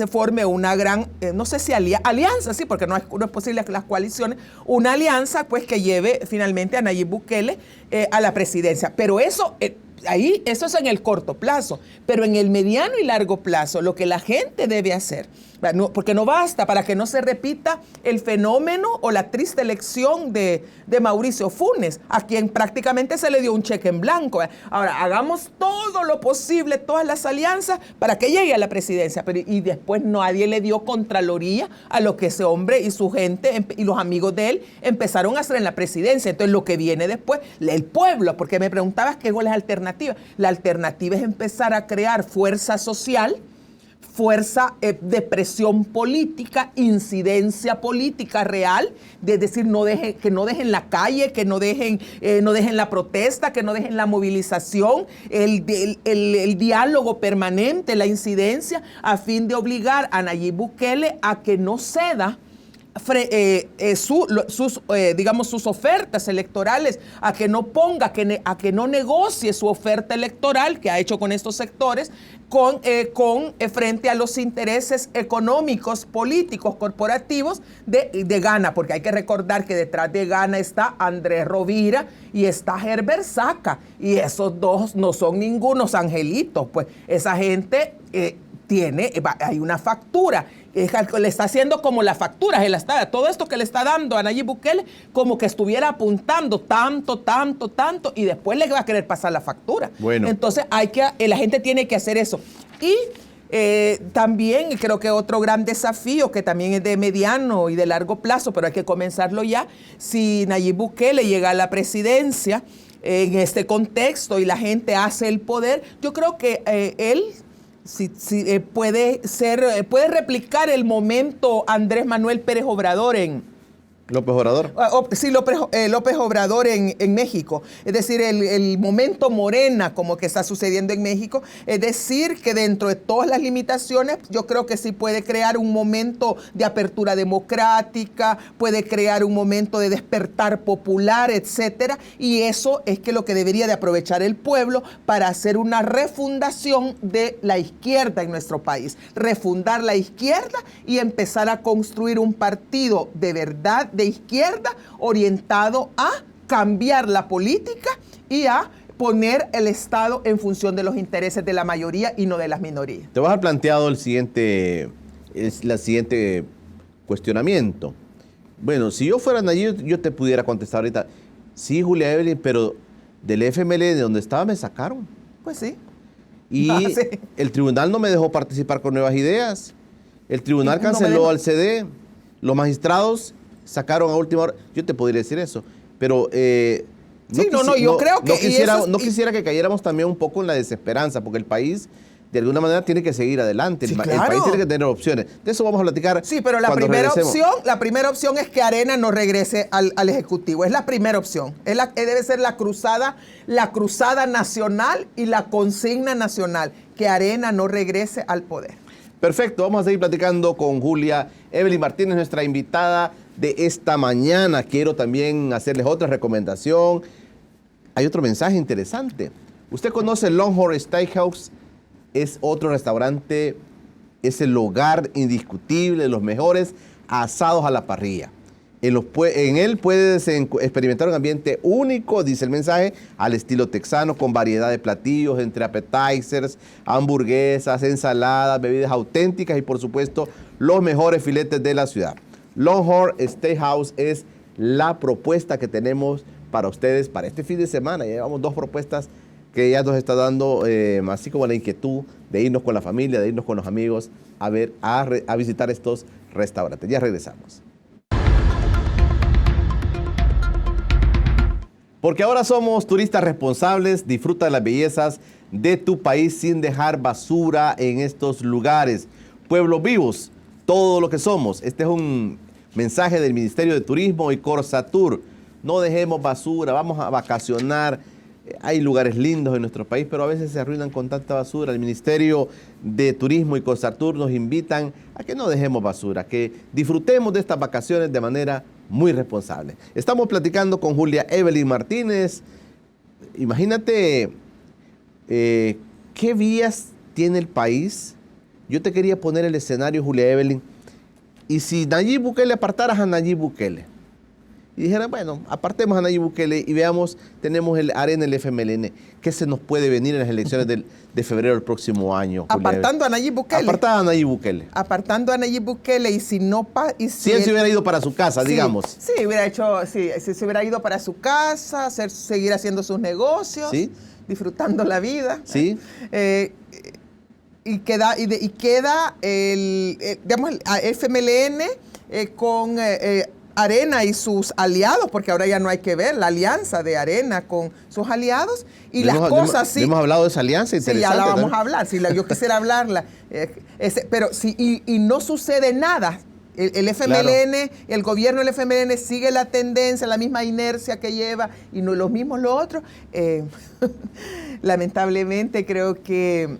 forme una gran, no sé si alianza, sí, porque no es posible que las coaliciones, una alianza pues que lleve finalmente a Nayib Bukele a la presidencia. Pero eso ahí eso es en el corto plazo, pero en el mediano y largo plazo lo que la gente debe hacer, porque no basta para que no se repita el fenómeno o la triste elección de Mauricio Funes, a quien prácticamente se le dio un cheque en blanco. Ahora, hagamos todo lo posible, todas las alianzas para que llegue a la presidencia, y después nadie le dio contraloría a lo que ese hombre y su gente y los amigos de él empezaron a hacer en la presidencia. Entonces, lo que viene después, el pueblo, porque me preguntabas qué es la alternativa. La alternativa es empezar a crear fuerza social, fuerza de presión política, incidencia política real, de decir, que no dejen la calle, que no dejen la protesta, que no dejen la movilización, el diálogo permanente, la incidencia, a fin de obligar a Nayib Bukele a que no ceda sus ofertas electorales, a que no ponga, a que no negocie su oferta electoral que ha hecho con estos sectores frente a los intereses económicos, políticos, corporativos de Ghana, porque hay que recordar que detrás de Ghana está Andrés Rovira y está Herbert Saca, y esos dos no son ningunos angelitos, pues esa gente hay una factura, le está haciendo como las facturas, todo esto que le está dando a Nayib Bukele, como que estuviera apuntando tanto, y después le va a querer pasar la factura. Bueno. Entonces la gente tiene que hacer eso. Y también creo que otro gran desafío, que también es de mediano y de largo plazo, pero hay que comenzarlo ya, si Nayib Bukele llega a la presidencia en este contexto y la gente hace el poder, yo creo que él puede replicar el momento Andrés Manuel Pérez Obrador López Obrador. Sí, López Obrador en México. Es decir, el momento Morena, como que está sucediendo en México. Es decir, que dentro de todas las limitaciones, yo creo que sí puede crear un momento de apertura democrática, puede crear un momento de despertar popular, etcétera. Y eso es que lo que debería de aprovechar el pueblo para hacer una refundación de la izquierda en nuestro país. Refundar la izquierda y empezar a construir un partido de verdad de izquierda orientado a cambiar la política y a poner el Estado en función de los intereses de la mayoría y no de las minorías. Te vas a planteado el siguiente cuestionamiento. Bueno, si yo fuera Nayib, yo te pudiera contestar ahorita, sí, Julia Evelyn, pero del FMLN de donde estaba me sacaron. Pues sí. Y sí. El tribunal no me dejó participar con Nuevas Ideas. El tribunal canceló al CD. Los magistrados sacaron a última hora. Yo te podría decir eso, pero yo creo que no quisiera que cayéramos también un poco en la desesperanza, porque el país de alguna manera tiene que seguir adelante. Sí, el país tiene que tener opciones. De eso vamos a platicar. Sí, pero la primera opción es que Arena no regrese al Ejecutivo. Es la primera opción. Debe ser la cruzada nacional y la consigna nacional, que Arena no regrese al poder. Perfecto, vamos a seguir platicando con Julia Evelyn Martínez, nuestra invitada de esta mañana. Quiero también hacerles otra recomendación. Hay otro mensaje interesante. ¿Usted conoce Longhorn Steakhouse? Es otro restaurante, es el hogar indiscutible de los mejores asados a la parrilla. En él puedes experimentar un ambiente único, dice el mensaje, al estilo texano, con variedad de platillos, entre appetizers, hamburguesas, ensaladas, bebidas auténticas y, por supuesto, los mejores filetes de la ciudad. Longhorn Steakhouse es la propuesta que tenemos para ustedes para este fin de semana. Ya llevamos 2 propuestas que ya nos está dando, así como la inquietud de irnos con la familia, de irnos con los amigos a visitar estos restaurantes. Ya regresamos. Porque ahora somos turistas responsables, disfruta de las bellezas de tu país sin dejar basura en estos lugares. Pueblos vivos, todo lo que somos. Este es un mensaje del Ministerio de Turismo y Corsatur. No dejemos basura, vamos a vacacionar. Hay lugares lindos en nuestro país, pero a veces se arruinan con tanta basura. El Ministerio de Turismo y Corsatur nos invitan a que no dejemos basura, que disfrutemos de estas vacaciones de manera muy responsable. Estamos platicando con Julia Evelyn Martínez. Imagínate qué vías tiene el país. Yo te quería poner el escenario, Julia Evelyn. Y si Nayib Bukele, apartaras a Nayib Bukele y dijeran, bueno, apartemos a Nayib Bukele y veamos, tenemos el Arena, el FMLN, ¿qué se nos puede venir en las elecciones de febrero del próximo año? Julia? Apartando a Nayib Bukele. Apartando a Nayib Bukele. Apartando a Nayib Bukele y si no... si él se hubiera ido para su casa, sí, digamos. Sí, si se hubiera ido para su casa, seguir haciendo sus negocios, ¿sí? Disfrutando la vida. Sí. Y queda el FMLN con Arena y sus aliados, porque ahora ya no hay que ver la alianza de Arena con sus aliados y las cosas sí. Hemos hablado de esa alianza interesante. Sí, ya la vamos a hablar. Yo quisiera hablarla, pero si y no sucede nada. El FMLN, claro. El gobierno del FMLN sigue la tendencia, la misma inercia que lleva y no los mismos los otros. Lamentablemente creo que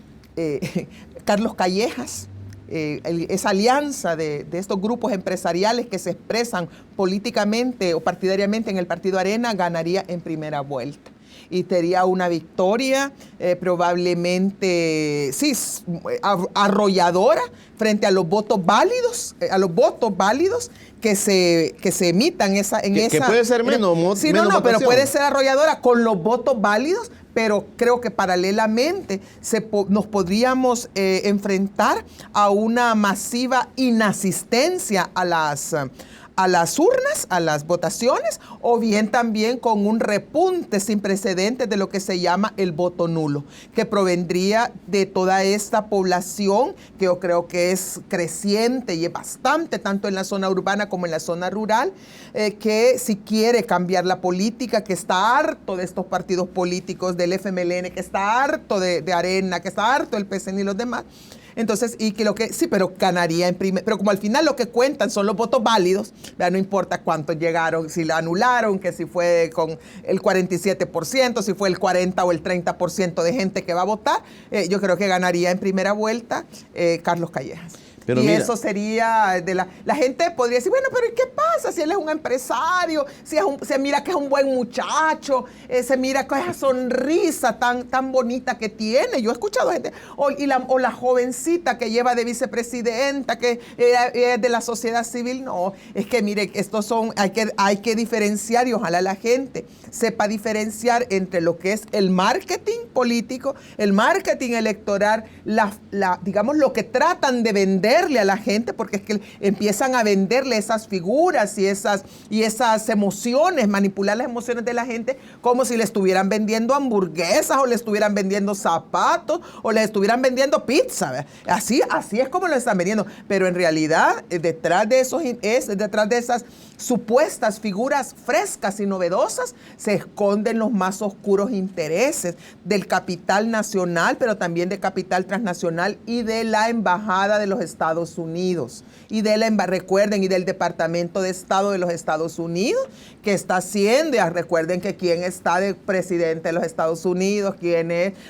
Carlos Callejas, esa alianza de estos grupos empresariales que se expresan políticamente o partidariamente en el Partido Arena, ganaría en primera vuelta. Y sería una victoria probablemente, sí, arrolladora frente a los votos válidos, que se emitan en esa... Que puede ser menos. Sí, menos pero puede ser arrolladora con los votos válidos, pero creo que paralelamente nos podríamos enfrentar a una masiva inasistencia a las urnas, a las votaciones, o bien también con un repunte sin precedentes de lo que se llama el voto nulo, que provendría de toda esta población que yo creo que es creciente y es bastante, tanto en la zona urbana como en la zona rural, que si quiere cambiar la política, que está harto de estos partidos políticos del FMLN, que está harto de Arena, que está harto del PSN y los demás. Entonces, sí, pero ganaría en primer, pero como al final lo que cuentan son los votos válidos, ¿verdad? No importa cuántos llegaron, si la anularon, que si fue con el 47%, si fue el 40 o el 30% de gente que va a votar, yo creo que ganaría en primera vuelta Carlos Callejas. Pero y mira, eso sería la gente podría decir, bueno, pero ¿y qué pasa si él es un empresario? Si se mira que es un buen muchacho, se mira con esa sonrisa tan bonita que tiene. Yo he escuchado gente, o la jovencita que lleva de vicepresidenta, que es de la sociedad civil. No, es que mire, estos hay que diferenciar y ojalá la gente sepa diferenciar entre lo que es el marketing político, el marketing electoral, digamos lo que tratan de vender a la gente, porque es que empiezan a venderle esas figuras y esas emociones, manipular las emociones de la gente como si le estuvieran vendiendo hamburguesas o le estuvieran vendiendo zapatos o le estuvieran vendiendo pizza, ¿verdad? Así es como lo están vendiendo, pero en realidad detrás de esas supuestas figuras frescas y novedosas se esconden los más oscuros intereses del capital nacional, pero también del capital transnacional y de la embajada de los Estados Unidos y recuerden, y del Departamento de Estado de los Estados Unidos, que está haciendo, recuerden que quién está de presidente de los Estados Unidos,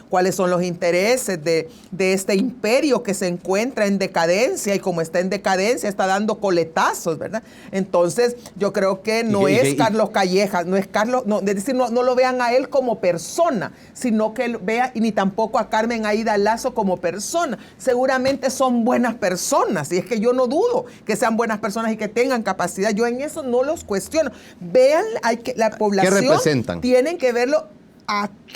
cuáles son los intereses de este imperio que se encuentra en decadencia, y como está en decadencia está dando coletazos, ¿verdad? Entonces yo creo que no es Carlos Callejas, no es Carlos, no, es decir, no lo vean a él como persona, sino que vean, y ni tampoco a Carmen Aída Lazo como persona. Seguramente son buenas personas, y es que yo no dudo que sean buenas personas y que tengan capacidad. Yo en eso no los cuestiono. Vean, la población, ¿qué representan? Tienen que verlo.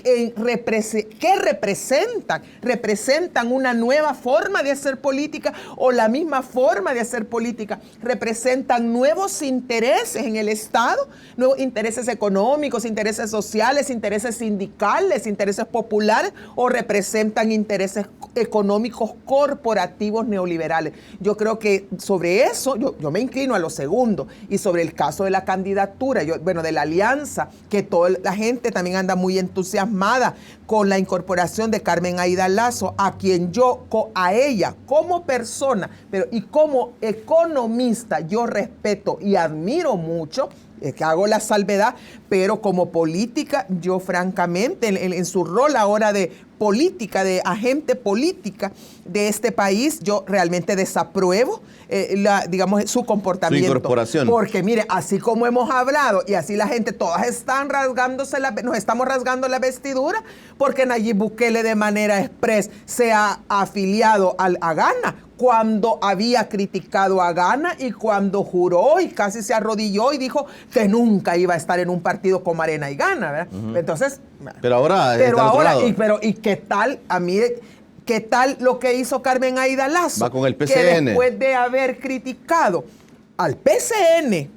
¿Qué representan? ¿Representan una nueva forma de hacer política o la misma forma de hacer política? ¿Representan nuevos intereses en el Estado? ¿Nuevos intereses económicos, intereses sociales, intereses sindicales, intereses populares? ¿O representan intereses económicos corporativos neoliberales? Yo creo que sobre eso, yo me inclino a lo segundo. Y sobre el caso de la candidatura, de la alianza, que toda la gente también anda muy entusiasmada con la incorporación de Carmen Aída Lazo, a ella como persona, y como economista yo respeto y admiro mucho, que hago la salvedad, pero como política, yo francamente, en su rol ahora de política, de agente política de este país, yo realmente desapruebo, su comportamiento. Su incorporación. Porque mire, así como hemos hablado, y así la gente, todas están nos estamos rasgando la vestidura, porque Nayib Bukele de manera express se ha afiliado a Gana. cuando había criticado a Gana y cuando juró y casi se arrodilló y dijo que nunca iba a estar en un partido como Arena y Gana, ¿verdad? Entonces, pero ahora, ¿y qué tal a mí? ¿Qué tal lo que hizo Carmen Aida Lazo? Va con el PCN. Que después de haber criticado al PCN,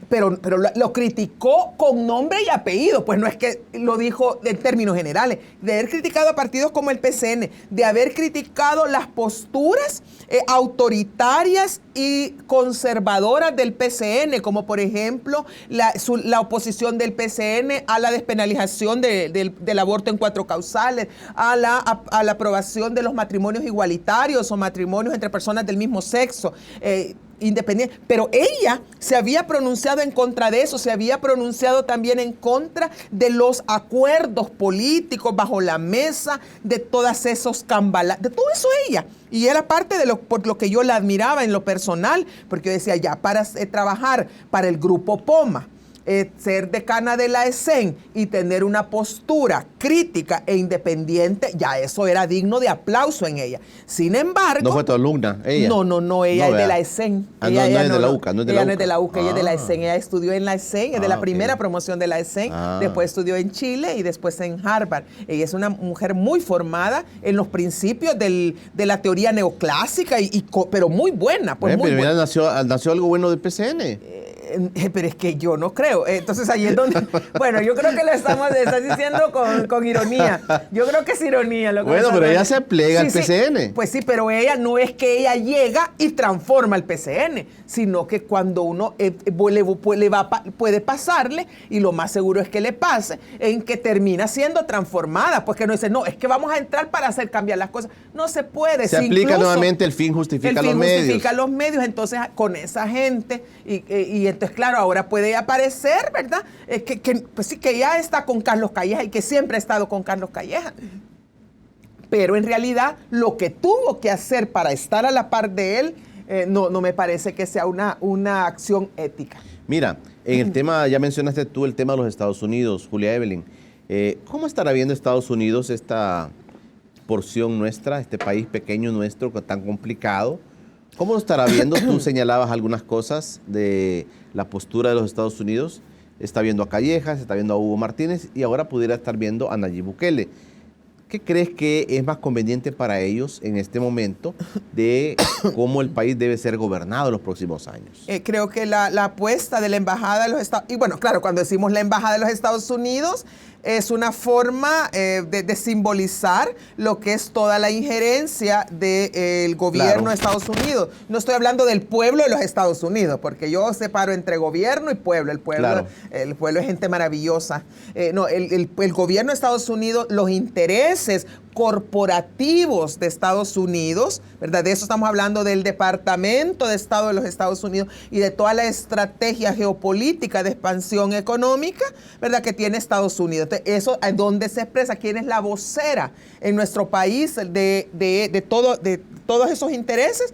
pero lo criticó con nombre y apellido, pues no es que lo dijo en términos generales, de haber criticado a partidos como el PCN, de haber criticado las posturas autoritarias y conservadoras del PCN, como por ejemplo la oposición del PCN a la despenalización del aborto en 4 causales, a la aprobación de los matrimonios igualitarios o matrimonios entre personas del mismo sexo, independiente, pero ella se había pronunciado en contra de eso, se había pronunciado también en contra de los acuerdos políticos bajo la mesa, de todas esos cambalaches, de todo eso ella. Y era parte de por lo que yo la admiraba en lo personal, porque yo decía, ya para trabajar para el Grupo Poma, ser decana de la ESEN y tener una postura crítica e independiente, ya eso era digno de aplauso en ella. Sin embargo... ¿No fue tu alumna, ella? No, ella es de la ESEN. Ella no es de la UCA, ella no es de la UCA, ella es de la ESEN. Ella estudió en la ESEN, es de la primera promoción de la ESEN, después estudió en Chile y después en Harvard. Ella es una mujer muy formada en los principios de la teoría neoclásica, pero muy buena. Pues muy buena. Nació algo bueno del PCN. Pero es que yo no creo. Entonces ahí es donde... Bueno, yo creo que lo estás diciendo con ironía. Yo creo que es ironía. Bueno, pero ella se plega al PCN. Sí. Pues sí, pero ella no es que ella llega y transforma el PCN, sino que cuando uno puede pasarle, y lo más seguro es que le pase, en que termina siendo transformada. Pues que no dice, no, es que vamos a entrar para hacer cambiar las cosas. No se puede. Se aplica nuevamente el fin justifica los medios. El fin justifica los medios. Entonces, con esa gente, y entonces, claro, ahora puede aparecer, ¿verdad? Pues sí, que ya está con Carlos Calleja y que siempre ha estado con Carlos Calleja. Pero en realidad, lo que tuvo que hacer para estar a la par de él, no me parece que sea una acción ética. Mira, en el tema, ya mencionaste tú el tema de los Estados Unidos, Julia Evelyn. ¿Cómo estará viendo Estados Unidos esta porción nuestra, este país pequeño nuestro, tan complicado? ¿Cómo lo estará viendo? Tú señalabas algunas cosas de la postura de los Estados Unidos. Está viendo a Callejas, está viendo a Hugo Martínez y ahora pudiera estar viendo a Nayib Bukele. ¿Qué crees que es más conveniente para ellos en este momento de cómo el país debe ser gobernado en los próximos años? Creo que la apuesta de la Embajada de los Estados Unidos, y bueno, claro, cuando decimos la Embajada de los Estados Unidos, es una forma de simbolizar lo que es toda la injerencia del gobierno de Estados Unidos. No estoy hablando del pueblo de los Estados Unidos, porque yo separo entre gobierno y pueblo. El pueblo es gente maravillosa. El gobierno de Estados Unidos, los intereses corporativos de Estados Unidos, ¿verdad? De eso estamos hablando, del Departamento de Estado de los Estados Unidos y de toda la estrategia geopolítica de expansión económica, ¿verdad? Que tiene Estados Unidos. Entonces, eso es donde se expresa quién es la vocera en nuestro país de todos esos intereses,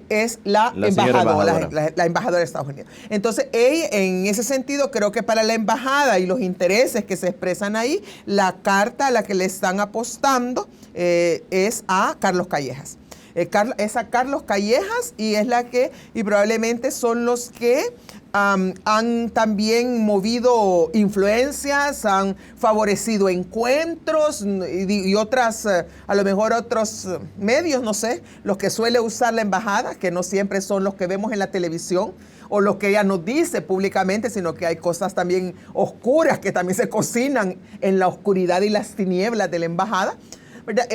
es la embajadora de Estados Unidos. Entonces, en ese sentido, creo que para la embajada y los intereses que se expresan ahí, la carta a la que le están apostando es a Carlos Callejas. Es a Carlos Callejas y es y probablemente son los que han también movido influencias, han favorecido encuentros y otras, a lo mejor otros medios, no sé, los que suele usar la embajada, que no siempre son los que vemos en la televisión o los que ella nos dice públicamente, sino que hay cosas también oscuras que también se cocinan en la oscuridad y las tinieblas de la embajada, ¿verdad?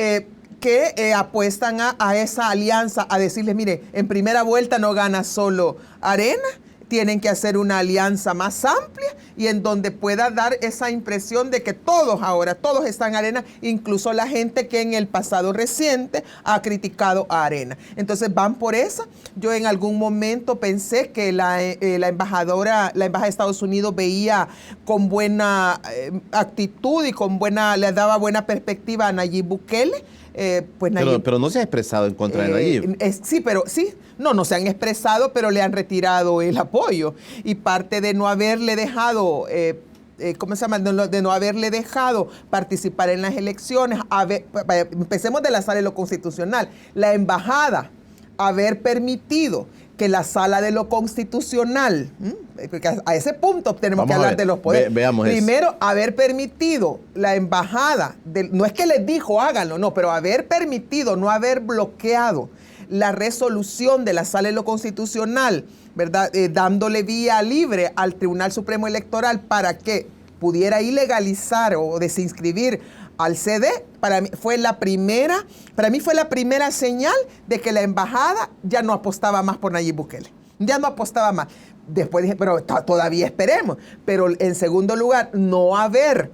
Que apuestan a esa alianza, a decirles, mire, en primera vuelta no gana solo Arena, tienen que hacer una alianza más amplia y en donde pueda dar esa impresión de que todos están en Arena, incluso la gente que en el pasado reciente ha criticado a Arena. Entonces van por esa. Yo en algún momento pensé que la embajada de Estados Unidos veía con buena actitud y le daba buena perspectiva a Nayib Bukele. Pero no se ha expresado en contra de Nayib. No se han expresado, pero le han retirado el apoyo. Y parte de no haberle dejado ¿cómo se llama? De no haberle dejado participar en las elecciones. Empecemos de la sala de lo constitucional. La embajada haber permitido que la sala de lo constitucional, porque a ese punto tenemos que hablar de los poderes. Veamos primero, haber permitido la embajada, no es que les dijo háganlo, no, pero haber permitido, no haber bloqueado la resolución de la sala de lo constitucional, ¿verdad? Dándole vía libre al Tribunal Supremo Electoral para que pudiera ilegalizar o desinscribir al CD, para mí fue la primera señal de que la embajada ya no apostaba más por Nayib Bukele. Ya no apostaba más. Después dije, pero todavía esperemos. Pero en segundo lugar, no haber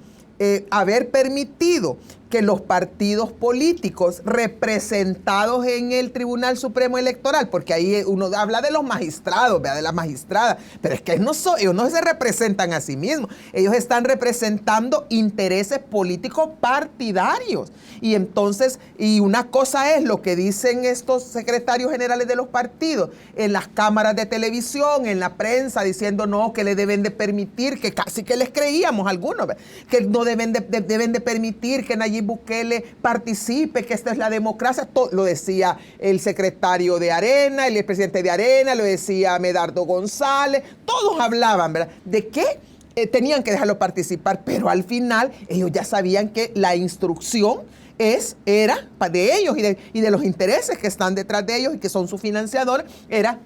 permitido que los partidos políticos representados en el Tribunal Supremo Electoral, porque ahí uno habla de los magistrados, de las magistradas, pero es que ellos no se representan a sí mismos, ellos están representando intereses políticos partidarios. Y entonces, y una cosa es lo que dicen estos secretarios generales de los partidos en las cámaras de televisión, en la prensa, diciendo no, que le deben de permitir, que casi que les creíamos algunos, que no deben de permitir que Nayib Bukele participe, que esta es la democracia. Todo, lo decía el secretario de Arena, el presidente de Arena, lo decía Medardo González, todos hablaban, ¿verdad?, de que tenían que dejarlo participar, pero al final ellos ya sabían que la instrucción era de ellos y de los intereses que están detrás de ellos y que son sus financiadores, era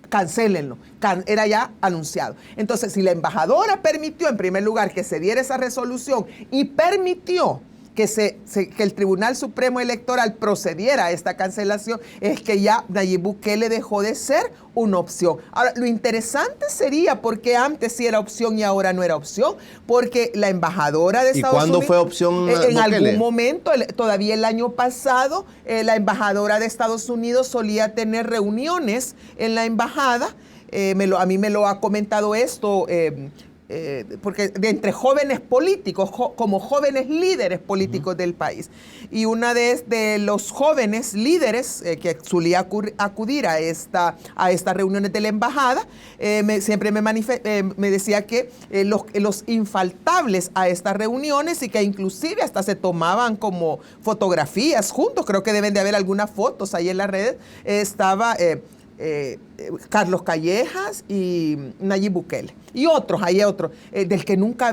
cancélenlo, era ya anunciado. Entonces, si la embajadora permitió en primer lugar que se diera esa resolución y permitió que el Tribunal Supremo Electoral procediera a esta cancelación, es que ya Nayib Bukele dejó de ser una opción. Ahora, lo interesante sería porque antes sí era opción y ahora no era opción, porque la embajadora de Estados Unidos... ¿Y cuándo fue opción en Bukele? Algún momento, todavía el año pasado, la embajadora de Estados Unidos solía tener reuniones en la embajada. A mí me lo ha comentado esto... porque entre jóvenes políticos, como jóvenes líderes políticos del país. Y una de los jóvenes líderes que solía acudir a estas reuniones de la embajada, siempre me decía que los infaltables a estas reuniones y que inclusive hasta se tomaban como fotografías juntos, creo que deben de haber algunas fotos ahí en las redes, estaba... Carlos Callejas y Nayib Bukele. Y otros, hay otros. Del que nunca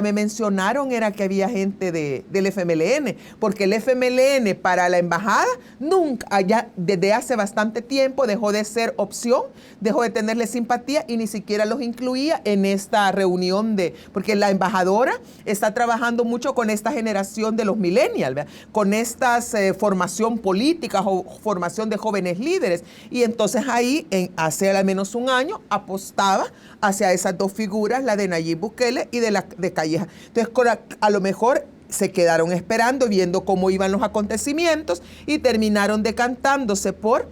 me mencionaron era que había gente del FMLN, porque el FMLN para la embajada nunca, ya desde hace bastante tiempo dejó de ser opción, dejó de tenerle simpatía y ni siquiera los incluía en esta reunión porque la embajadora está trabajando mucho con esta generación de los millennials, ¿verdad?, con esta formación política o formación de jóvenes líderes. Y entonces ahí, hace al menos un año, apostaba hacia esas dos figuras, la de Nayib Bukele y de Calleja. Entonces, a lo mejor se quedaron esperando, viendo cómo iban los acontecimientos y terminaron decantándose por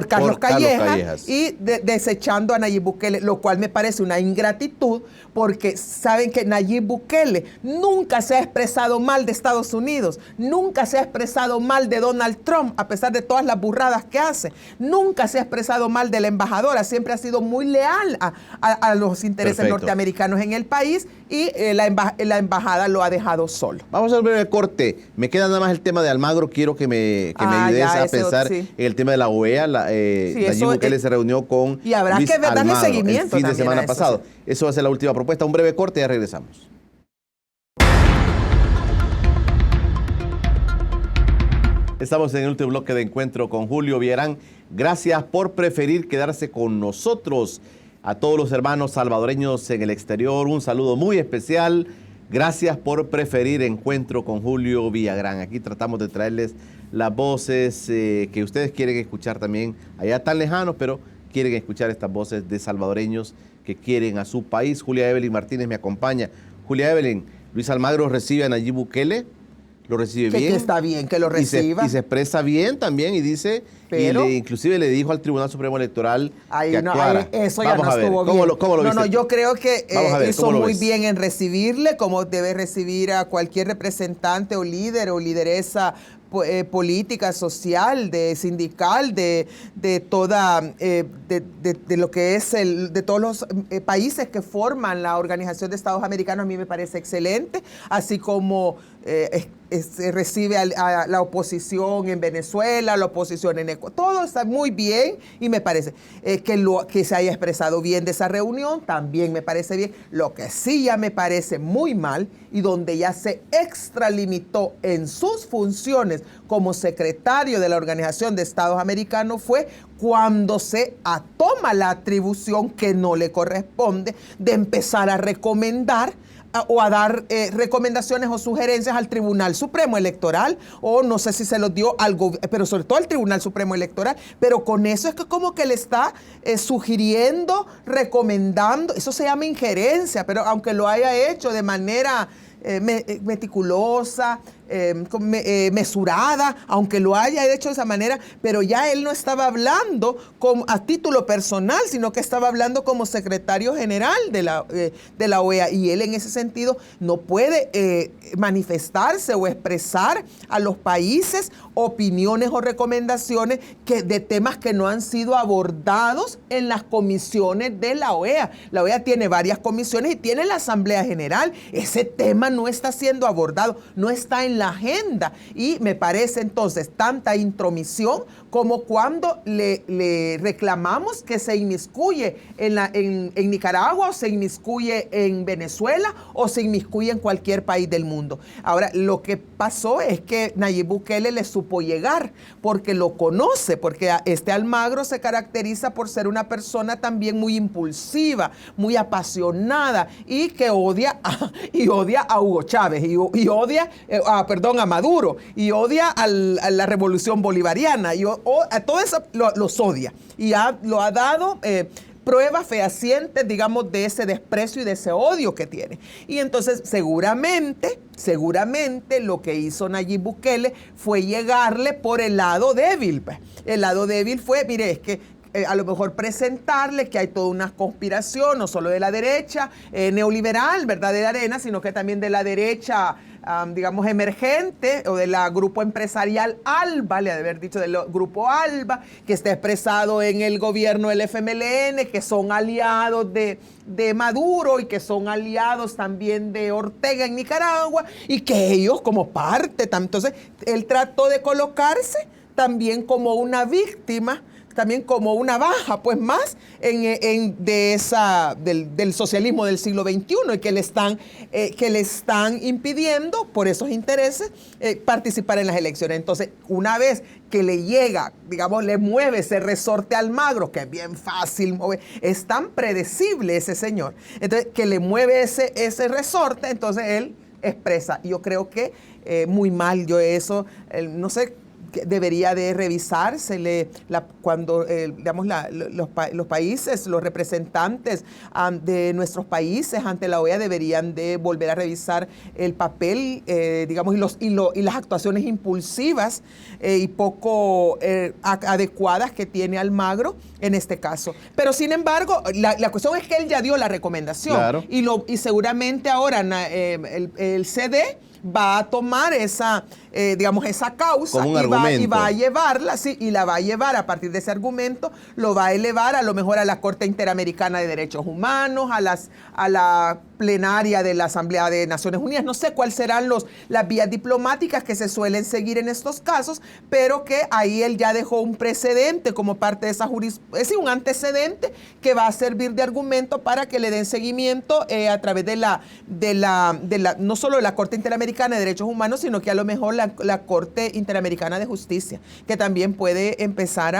Carlos Callejas y desechando a Nayib Bukele, lo cual me parece una ingratitud, porque saben que Nayib Bukele nunca se ha expresado mal de Estados Unidos, nunca se ha expresado mal de Donald Trump, a pesar de todas las burradas que hace, nunca se ha expresado mal de la embajadora, siempre ha sido muy leal a los intereses norteamericanos en el país, y la embajada lo ha dejado solo. Vamos a ver el corte. Me queda nada más el tema de Almagro. Quiero que me ayudes a pensar en el tema de la OEA. Nayib Bukele se reunió con y habrá Luis que darle Almagro seguimiento el fin de semana pasado. Sí. Eso va a ser la última propuesta. Un breve corte y ya regresamos. Estamos en el último bloque de Encuentro con Julio Villarán. Gracias por preferir quedarse con nosotros. A todos los hermanos salvadoreños en el exterior, un saludo muy especial. Gracias por preferir Encuentro con Julio Villagrán. Aquí tratamos de traerles las voces que ustedes quieren escuchar también, allá tan lejanos, pero quieren escuchar estas voces de salvadoreños que quieren a su país. Julia Evelyn Martínez me acompaña. Julia Evelyn, Luis Almagro recibe a Nayib Bukele, lo recibe bien. Que está bien que lo reciba. Y se expresa bien también y dice, inclusive le dijo al Tribunal Supremo Electoral que actuara. Eso ya no estuvo bien. ¿Cómo lo viste? No, yo creo que hizo muy bien en recibirle, como debe recibir a cualquier representante o líder o lideresa política, social, sindical, de lo que es de todos los países que forman la Organización de Estados Americanos, a mí me parece excelente, así como recibe a la oposición en Venezuela, la oposición en Ecuador, todo está muy bien y me parece que se haya expresado bien de esa reunión, también me parece bien. Lo que sí ya me parece muy mal y donde ya se extralimitó en sus funciones como secretario de la Organización de Estados Americanos fue cuando se toma la atribución que no le corresponde de empezar a recomendar o a dar recomendaciones o sugerencias al Tribunal Supremo Electoral, o no sé si se los dio al gobierno, pero sobre todo al Tribunal Supremo Electoral, pero con eso es que como que le está sugiriendo, recomendando, eso se llama injerencia, pero aunque lo haya hecho de manera meticulosa, mesurada, aunque lo haya hecho de esa manera, pero ya él no estaba hablando a título personal, sino que estaba hablando como secretario general de la OEA, y él en ese sentido no puede manifestarse o expresar a los países opiniones o recomendaciones de temas que no han sido abordados en las comisiones de la OEA. La OEA tiene varias comisiones y tiene la Asamblea General. Ese tema no está siendo abordado, no está en la agenda, y me parece entonces tanta intromisión como cuando le reclamamos que se inmiscuye en Nicaragua, o se inmiscuye en Venezuela, o se inmiscuye en cualquier país del mundo. Ahora, lo que pasó es que Nayib Bukele le supo llegar, porque lo conoce, porque Almagro se caracteriza por ser una persona también muy impulsiva, muy apasionada, y que odia a Hugo Chávez, y odia, a Maduro, y odia a la revolución bolivariana, y a todo eso los odia, y lo ha dado pruebas fehacientes, digamos, de ese desprecio y de ese odio que tiene. Y entonces seguramente lo que hizo Nayib Bukele fue llegarle por el lado débil. El lado débil fue, mire, es que a lo mejor presentarle que hay toda una conspiración, no solo de la derecha neoliberal, ¿verdad?, de la arena, sino que también de la derecha, digamos, emergente, o del grupo empresarial ALBA, le ha de haber dicho del grupo ALBA, que está expresado en el gobierno del FMLN, que son aliados de Maduro y que son aliados también de Ortega en Nicaragua, y que ellos como parte, entonces él trató de colocarse también como una víctima, también como una baja, pues más del socialismo del siglo XXI, y que le están impidiendo por esos intereses participar en las elecciones. Entonces, una vez que le llega, digamos, le mueve ese resorte a Almagro, que es bien fácil mover, es tan predecible ese señor, entonces que le mueve ese resorte, entonces él expresa. Yo creo que muy mal, no sé, debería de revisársele cuando digamos los países, los representantes de nuestros países ante la OEA deberían de volver a revisar el papel, digamos, y las actuaciones impulsivas y poco adecuadas que tiene Almagro en este caso. Pero sin embargo, la cuestión es que él ya dio la recomendación, claro, y seguramente ahora el CD va a tomar esa causa y va a llevarla, sí, y la va a llevar a partir de ese argumento, lo va a elevar a lo mejor a la Corte Interamericana de Derechos Humanos, a la plenaria de la Asamblea de Naciones Unidas. No sé cuáles serán las vías diplomáticas que se suelen seguir en estos casos, pero que ahí él ya dejó un precedente como parte de esa jurisprudencia, un antecedente que va a servir de argumento para que le den seguimiento a través de no solo de la Corte Interamericana de Derechos Humanos, sino que a lo mejor la Corte Interamericana de Justicia, que también puede empezar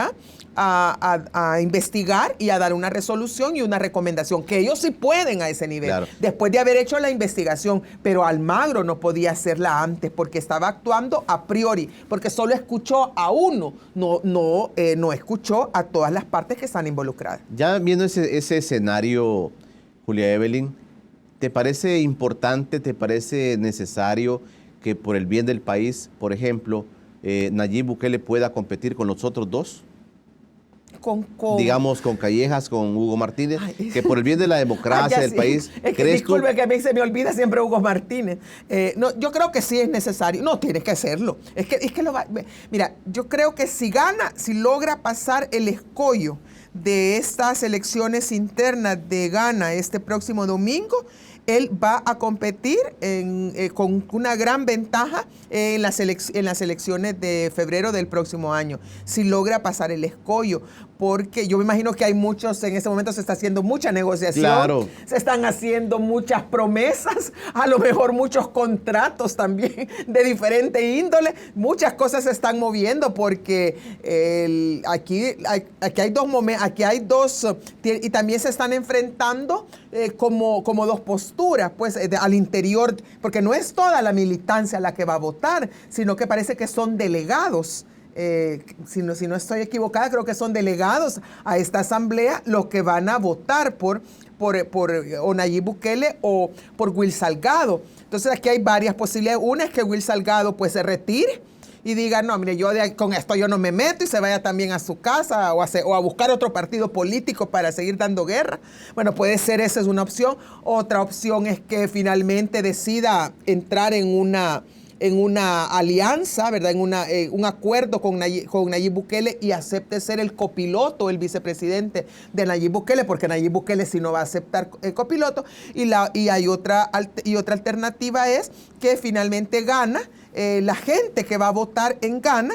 a investigar y a dar una resolución y una recomendación, que ellos sí pueden a ese nivel, claro, después de haber hecho la investigación, pero Almagro no podía hacerla antes porque estaba actuando a priori, porque solo escuchó a uno, no escuchó a todas las partes que están involucradas. Ya viendo ese escenario, Julia Evelyn, ¿te parece importante, te parece necesario que por el bien del país, por ejemplo, Nayib Bukele pueda competir con los otros dos? digamos, con Callejas, con Hugo Martínez, Ay. que por el bien de la democracia del sí. país, es que, ¿crees tú? disculpe que a mí se me olvida siempre Hugo Martínez. No, yo creo que sí es necesario. No, tiene que hacerlo. Es que lo va, mira, yo creo que si gana, si logra pasar el escollo de estas elecciones internas de Ghana este próximo domingo, él va a competir con una gran ventaja en las elecciones de febrero del próximo año, si logra pasar el escollo, porque yo me imagino que hay muchos, en este momento se está haciendo mucha negociación, Claro. Se están haciendo muchas promesas, a lo mejor muchos contratos también de diferente índole, muchas cosas se están moviendo porque aquí hay dos momentos, y también se están enfrentando como dos posturas, pues al interior, porque no es toda la militancia la que va a votar, sino que parece que son delegados. Si no estoy equivocada, creo que son delegados a esta asamblea los que van a votar por o Nayib Bukele o por Will Salgado. Entonces aquí hay varias posibilidades. Una es que Will Salgado pues se retire y diga, no, mire, con esto yo no me meto, y se vaya también a su casa o a buscar otro partido político para seguir dando guerra. Bueno, puede ser, esa es una opción. Otra opción es que finalmente decida entrar en una alianza, ¿verdad? En un acuerdo con Nayib Bukele y acepte ser el copiloto, el vicepresidente de Nayib Bukele, porque Nayib Bukele sí no va a aceptar el copiloto. Y hay otra alternativa es que finalmente gana la gente que va a votar en Ghana.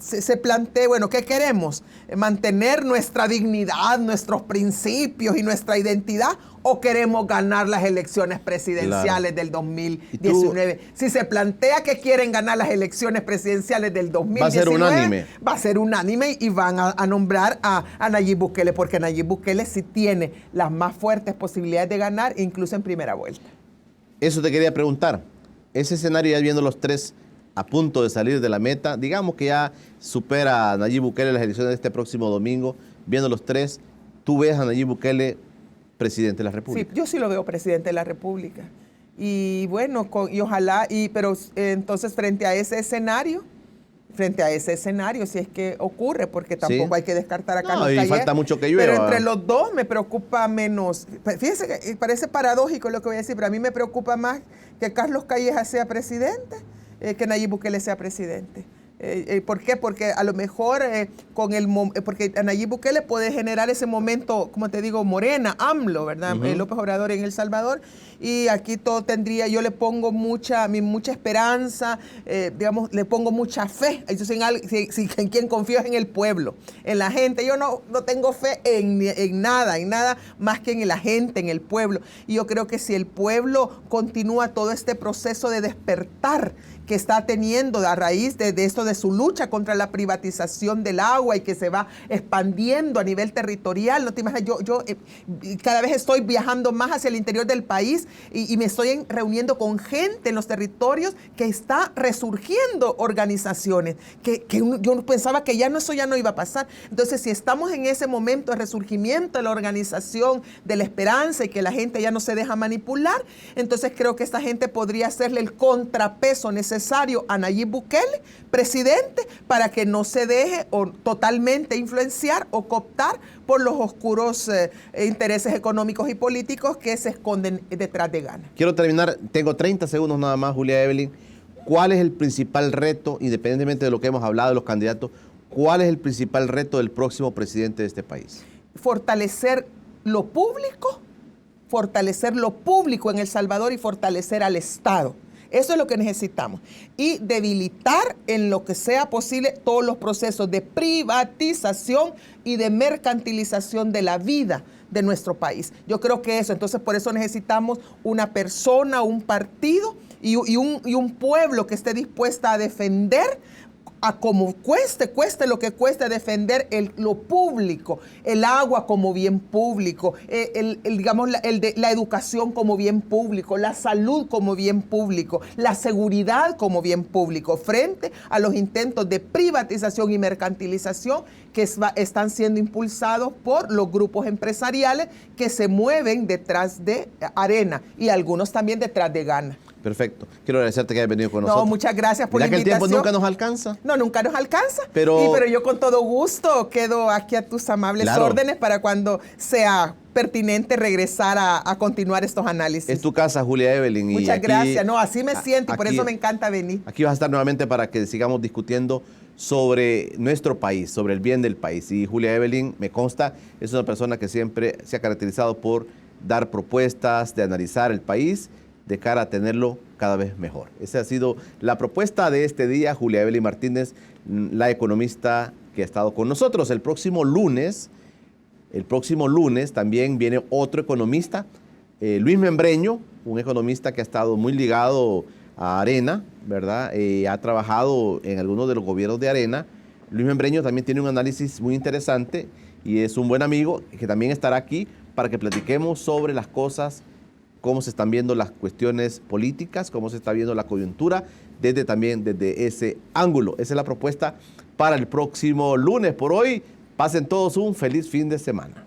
Se plantea, bueno, ¿qué queremos? ¿Mantener nuestra dignidad, nuestros principios y nuestra identidad? ¿O queremos ganar las elecciones presidenciales del 2019? Si se plantea que quieren ganar las elecciones presidenciales del 2019, va a ser unánime. Va a ser unánime y van a nombrar a Nayib Bukele, porque Nayib Bukele sí tiene las más fuertes posibilidades de ganar, incluso en primera vuelta. Eso te quería preguntar. Ese escenario, ya viendo los tres a punto de salir de la meta, digamos que ya supera a Nayib Bukele las elecciones de este próximo domingo, viendo los tres, ¿tú ves a Nayib Bukele presidente de la República? Sí, yo sí lo veo presidente de la República. Y bueno, y ojalá, pero entonces frente a ese escenario, si es que ocurre, porque tampoco hay que descartar a Carlos Callejas. Falta mucho que llueva. Pero entre los dos me preocupa menos. Fíjese que parece paradójico lo que voy a decir, pero a mí me preocupa más que Carlos Callejas sea presidente que Nayib Bukele sea presidente. ¿Por qué? Porque a lo mejor porque a Nayib Bukele puede generar ese momento, como te digo, Morena, AMLO, ¿verdad? López Obrador en El Salvador, y aquí todo yo le pongo mucha esperanza, digamos, le pongo mucha fe. En quien confío es en el pueblo, en la gente. Yo no tengo fe en nada más que en la gente, en el pueblo. Y yo creo que si el pueblo continúa todo este proceso de despertar que está teniendo a raíz de esto, de su lucha contra la privatización del agua y que se va expandiendo a nivel territorial. No te imaginas, yo cada vez estoy viajando más hacia el interior del país y me estoy reuniendo con gente en los territorios que está resurgiendo organizaciones, que yo pensaba que eso ya no iba a pasar. Entonces, si estamos en ese momento de resurgimiento de la organización, de la esperanza y que la gente ya no se deja manipular, entonces creo que esta gente podría hacerle el contrapeso necesario a Nayib Bukele, presidente, para que no se deje totalmente influenciar o cooptar por los oscuros intereses económicos y políticos que se esconden detrás de Ghana. Quiero terminar, tengo 30 segundos nada más, Julia Evelyn. ¿Cuál es el principal reto, independientemente de lo que hemos hablado de los candidatos, cuál es el principal reto del próximo presidente de este país? Fortalecer lo público en El Salvador y fortalecer al Estado. Eso es lo que necesitamos. Y debilitar en lo que sea posible todos los procesos de privatización y de mercantilización de la vida de nuestro país. Yo creo que entonces por eso necesitamos una persona, un partido y un pueblo que esté dispuesta a defender, a como cueste lo que cueste, defender lo público, el agua como bien público, la educación como bien público, la salud como bien público, la seguridad como bien público, frente a los intentos de privatización y mercantilización que están siendo impulsados por los grupos empresariales que se mueven detrás de Arena y algunos también detrás de Ghana. Perfecto. Quiero agradecerte que hayas venido con nosotros. No, muchas gracias por la ¿Verdad que el tiempo invitación? nunca nos alcanza? No, nunca nos alcanza. Pero yo con todo gusto quedo aquí a tus amables órdenes para cuando sea pertinente regresar a continuar estos análisis. Es tu casa, Julia Evelyn. Muchas gracias. No, así me siento y por eso me encanta venir. Aquí vas a estar nuevamente para que sigamos discutiendo sobre nuestro país, sobre el bien del país. Y Julia Evelyn, me consta, es una persona que siempre se ha caracterizado por dar propuestas, de analizar el país de cara a tenerlo cada vez mejor. Esa ha sido la propuesta de este día, Julia Evelyn Martínez, la economista que ha estado con nosotros. El próximo lunes también viene otro economista, Luis Membreño, un economista que ha estado muy ligado a Arena, ¿verdad? Ha trabajado en algunos de los gobiernos de Arena. Luis Membreño también tiene un análisis muy interesante y es un buen amigo que también estará aquí para que platiquemos sobre las cosas, cómo se están viendo las cuestiones políticas, cómo se está viendo la coyuntura, desde ese ángulo. Esa es la propuesta para el próximo lunes. Por hoy, pasen todos un feliz fin de semana.